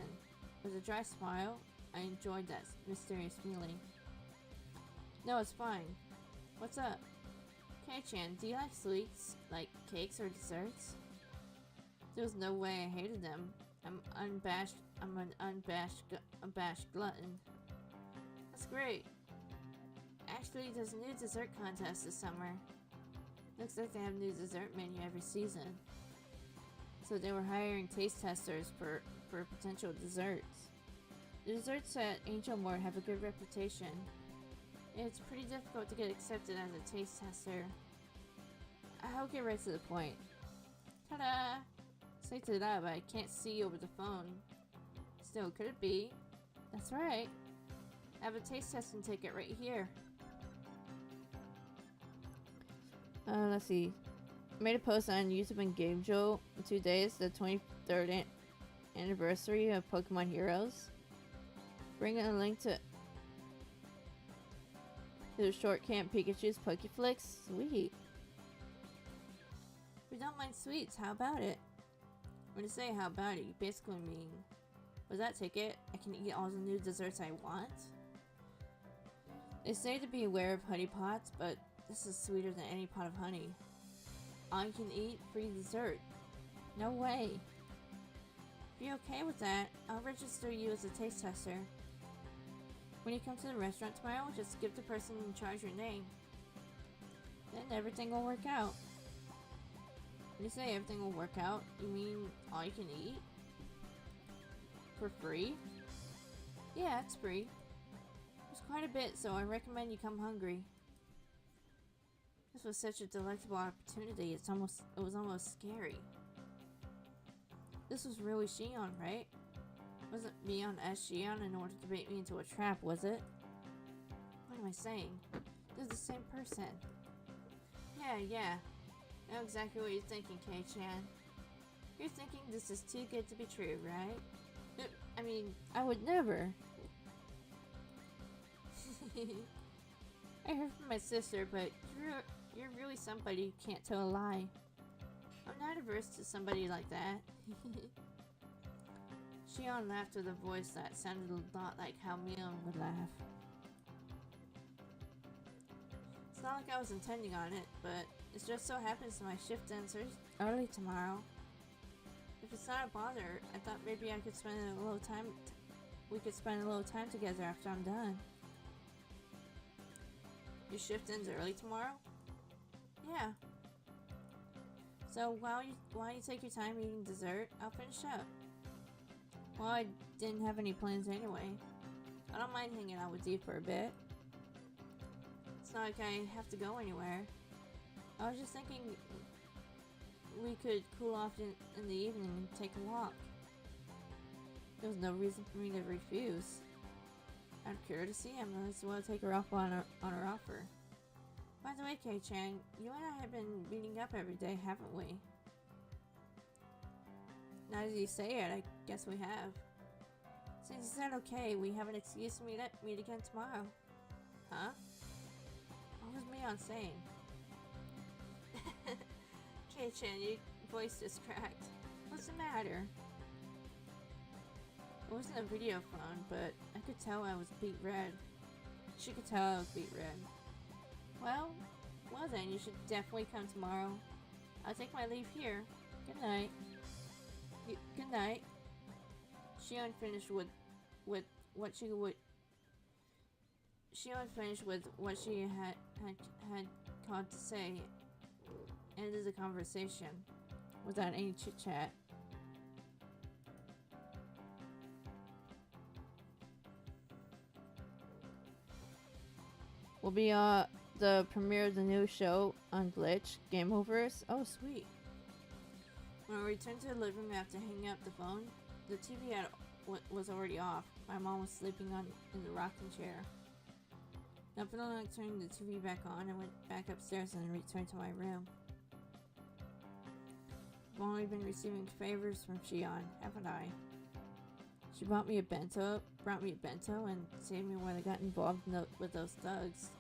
with a dry smile, I enjoyed that mysterious feeling. No, it's fine. What's up? Kei-chan, do you like sweets? Like cakes or desserts? There was no way I hated them. I'm an unabashed glutton. That's great. Actually, there's a new dessert contest this summer. Looks like they have a new dessert menu every season. So they were hiring taste testers for potential desserts. The desserts at Angel Mart have a good reputation. It's pretty difficult to get accepted as a taste tester. I'll get right to the point. Ta-da! Say ta-da, but I can't see over the phone. Still, could it be? That's right. I have a taste testing ticket right here. Let's see. I made a post on YouTube and GameJolt in 2 days, the 23rd anniversary of Pokemon Heroes. Bring a link to the short Camp Pikachu's Pokeflix. Sweet. We don't mind sweets, how about it? When you say how about it, you basically mean, with that ticket, I can eat all the new desserts I want? They say to be aware of honey pots, but this is sweeter than any pot of honey. All you can eat, free dessert. No way. If you're okay with that, I'll register you as a taste tester. When you come to the restaurant tomorrow, just give the person in charge your name. Then everything will work out. When you say everything will work out, you mean all you can eat? For free? Yeah, it's free. There's quite a bit, so I recommend you come hungry. This was such a delectable opportunity, it was almost scary. This was really Shion, right? Wasn't Mion as Shion in order to bait me into a trap, was it? What am I saying? They're the same person. Yeah. I know exactly what you're thinking, Kei-chan. You're thinking this is too good to be true, right? I mean, I would never. I heard from my sister, but you're really somebody who can't tell a lie. I'm not averse to somebody like that. Shion laughed with a voice that sounded a lot like how Mion would laugh. It's not like I was intending on it, but it just so happens my shift ends early tomorrow. If it's not a bother, I thought maybe I could spend a little time. We could spend a little time together after I'm done. Your shift ends early tomorrow? Yeah. So while you take your time eating dessert, I'll finish up. Well, I didn't have any plans anyway. I don't mind hanging out with you for a bit. It's not like I have to go anywhere. I was just thinking we could cool off in the evening and take a walk. There was no reason for me to refuse. Out of courtesy, I might as well take her up on her offer. By the way, Kei-chan, you and I have been meeting up every day, haven't we? Now that you say it, I guess we have. Since you said okay, we have an excuse to meet again tomorrow. Huh? What was Mion saying? Kei-chan, your voice just cracked. What's the matter? It wasn't a video phone, but I could tell I was beet red. She could tell I was beet red. Well then, you should definitely come tomorrow. I'll take my leave here. Good night. Good night. Shion finished with what she had called to say. Ended the conversation without any chit chat. Will be the premiere of the new show on Glitch, Game Overs. Oh, sweet. When I returned to the living room after hanging up the phone, the TV was already off. My mom was sleeping in the rocking chair. Not for long, I turned the TV back on and went back upstairs and returned to my room. I've only been receiving favors from Shion, haven't I? She brought me a bento and saved me when I got involved with those thugs.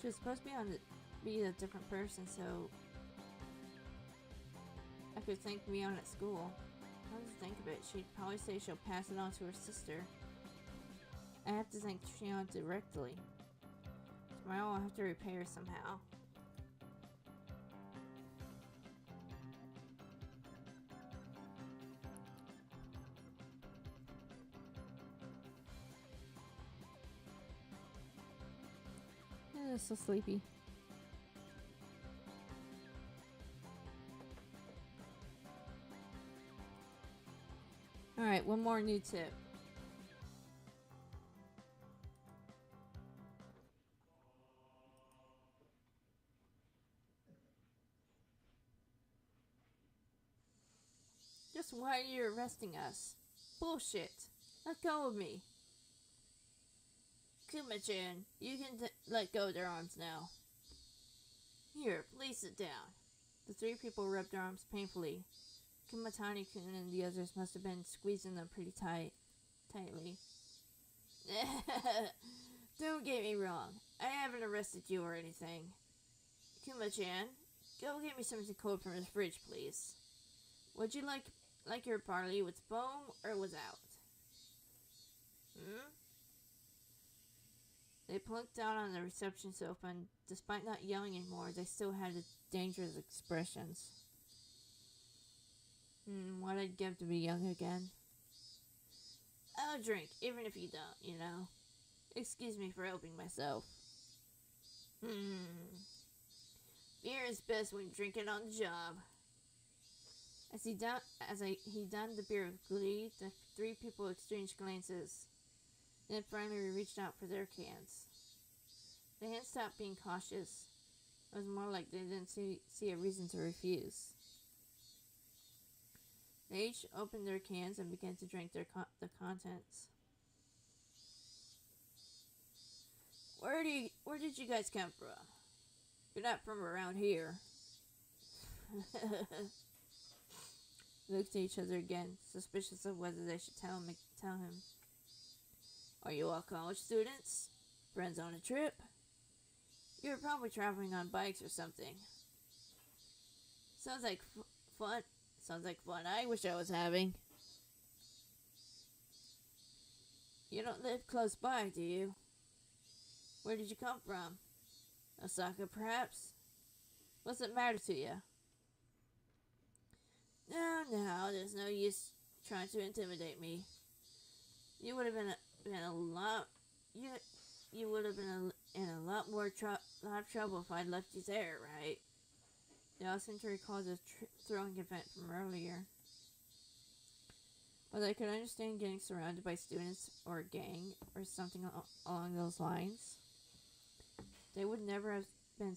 She was supposed to be a different person, so I could thank Mion at school. Come to think of it, she'd probably say she'll pass it on to her sister. I have to thank Shion directly. Tomorrow I'll have to repay her somehow. So sleepy. Alright, one more new tip. Just why are you arresting us? Bullshit. Let go of me. Kuma-chan, you can let go of their arms now. Here, please sit down. The three people rubbed their arms painfully. Kumatani-kun and the others must have been squeezing them pretty tightly. Don't get me wrong. I haven't arrested you or anything. Kuma-chan, go get me something cold from the fridge, please. Would you like your barley with foam or without? They plunked down on the reception sofa, and despite not yelling anymore, they still had dangerous expressions. What I'd give to be young again. I'll drink, even if you don't, you know. Excuse me for helping myself. Beer is best when drinking on the job. As he donned the beer with glee, the three people exchanged glances. Then finally reached out for their cans. The hands stopped being cautious. It was more like they didn't see a reason to refuse. They each opened their cans and began to drink the contents. Where did you guys come from? You're not from around here. Looked at each other again, suspicious of whether they should tell him. Are you all college students? Friends on a trip? You're probably traveling on bikes or something. Sounds like fun. Sounds like fun I wish I was having. You don't live close by, do you? Where did you come from? Osaka, perhaps? What's it matter to you? No, there's no use trying to intimidate me. You would have been a lot. You would have been in a lot more lot of trouble if I'd left you there, right? They all seemed to recall the throwing event from earlier. But I could understand getting surrounded by students or a gang or something along those lines. They would never have been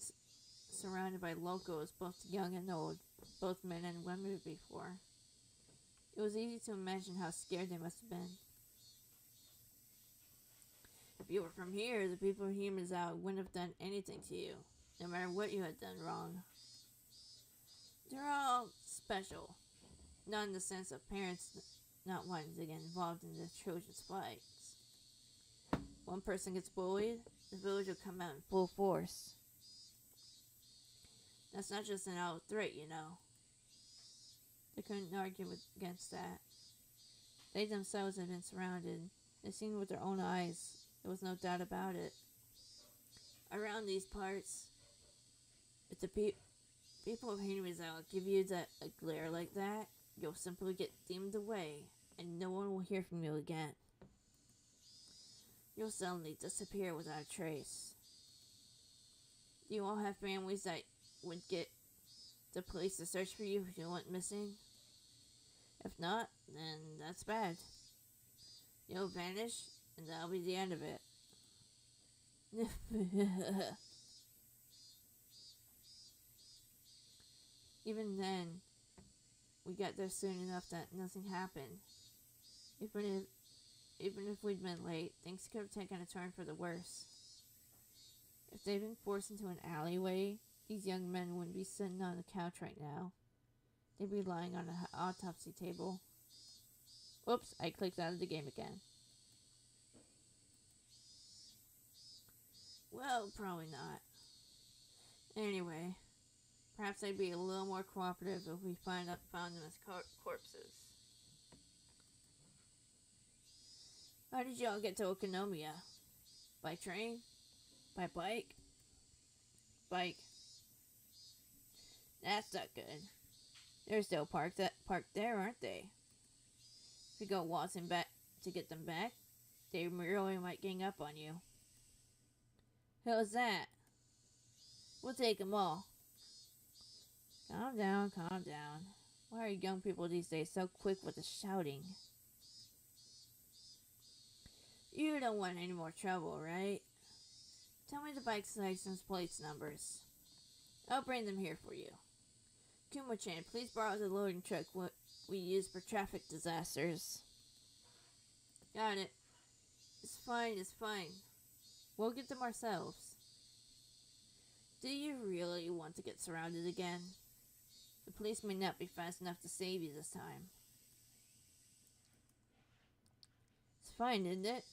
surrounded by locals, both young and old, both men and women before. It was easy to imagine how scared they must have been. If you were from here, the people of Himazao wouldn't have done anything to you, no matter what you had done wrong. They're all special, not in the sense of parents not wanting to get involved in the children's fights. One person gets bullied, the village will come out in full force. That's not just an out threat, you know. They couldn't argue against that. They themselves had been surrounded. They'd seen with their own eyes. There was no doubt about it. Around these parts, if the people of Himazao give you a glare like that, you'll simply get dimmed away, and no one will hear from you again. You'll suddenly disappear without a trace. Do you all have families that would get the police to search for you if you went missing? If not, then that's bad. You'll vanish, and that'll be the end of it. Even then, we got there soon enough that nothing happened. Even if we'd been late, things could have taken a turn for the worse. If they'd been forced into an alleyway, these young men wouldn't be sitting on the couch right now. They'd be lying on an autopsy table. Oops, I clicked out of the game again. Well, probably not. Anyway, perhaps they'd be a little more cooperative if we found them as corpses. How did y'all get to Okonomiya? By train? By bike? Bike. That's not good. They're still parked there, aren't they? If you go waltzing back to get them back, they really might gang up on you. How's that? We'll take them all. Calm down. Why are young people these days so quick with the shouting? You don't want any more trouble, right? Tell me the bike's license plates numbers. I'll bring them here for you. Kuma-chan, please borrow the loading truck we use for traffic disasters. Got it. It's fine. We'll get them ourselves. Do you really want to get surrounded again? The police may not be fast enough to save you this time. It's fine, isn't it?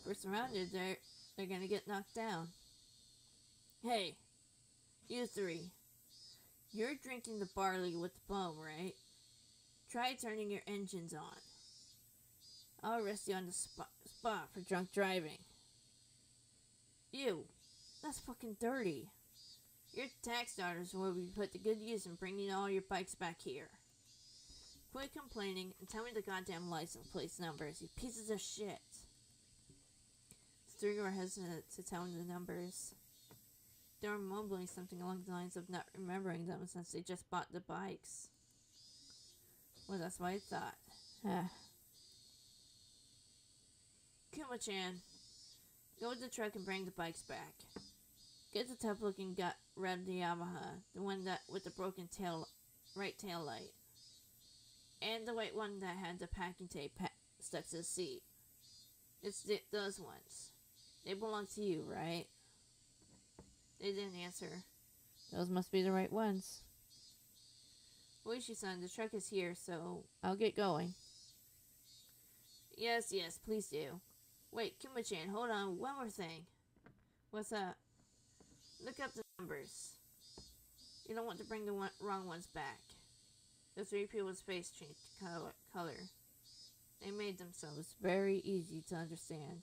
If we're surrounded, they're gonna get knocked down. Hey, you three. You're drinking the barley with the foam, right? Try turning your engines on. I'll arrest you on the spot for drunk driving. Ew, that's fucking dirty. Your tax dollars will be put to good use in bringing all your bikes back here. Quit complaining and tell me the goddamn license plate numbers, you pieces of shit. The three were hesitant to tell him the numbers. They were mumbling something along the lines of not remembering them since they just bought the bikes. Well, that's what I thought. Kuma-chan, go with the truck and bring the bikes back. Get the tough-looking red Yamaha, the one that with the broken right tail light, and the white one that had the packing tape stuck to the seat. It's those ones. They belong to you, right? They didn't answer. Those must be the right ones. Oishi-san, the truck is here, so I'll get going. Yes, please do. Wait, Kuma-chan, hold on, one more thing. What's up? Look up the numbers. You don't want to bring the wrong ones back. The three people's face changed color. They made themselves very easy to understand.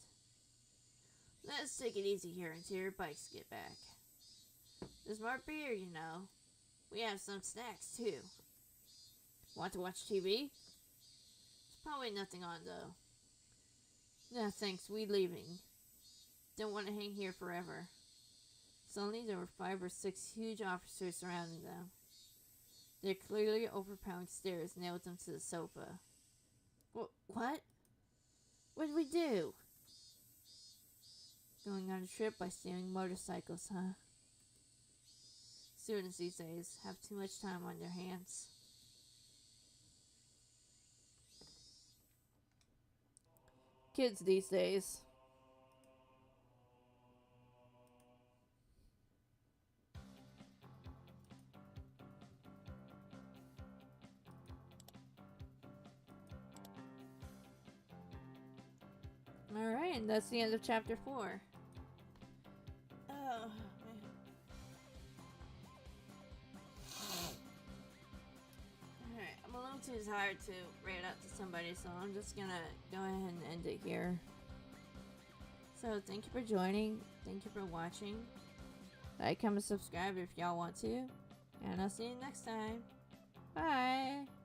Let's take it easy here until your bikes get back. There's more beer, you know. We have some snacks, too. Want to watch TV? There's probably nothing on, though. No, thanks, we leaving. Don't want to hang here forever. Suddenly, there were 5 or 6 huge officers surrounding them. Their clearly overpowering stares nailed them to the sofa. What? What did we do? Going on a trip by stealing motorcycles, huh? Students these days have too much time on their hands. Kids these days. Alright, and that's the end of chapter 4. Oh, man. Alright, I'm a little too tired to read out to somebody, so I'm just gonna go ahead and end it here. So, thank you for joining. Thank you for watching. Like, comment, subscribe if y'all want to. And I'll see you next time. Bye!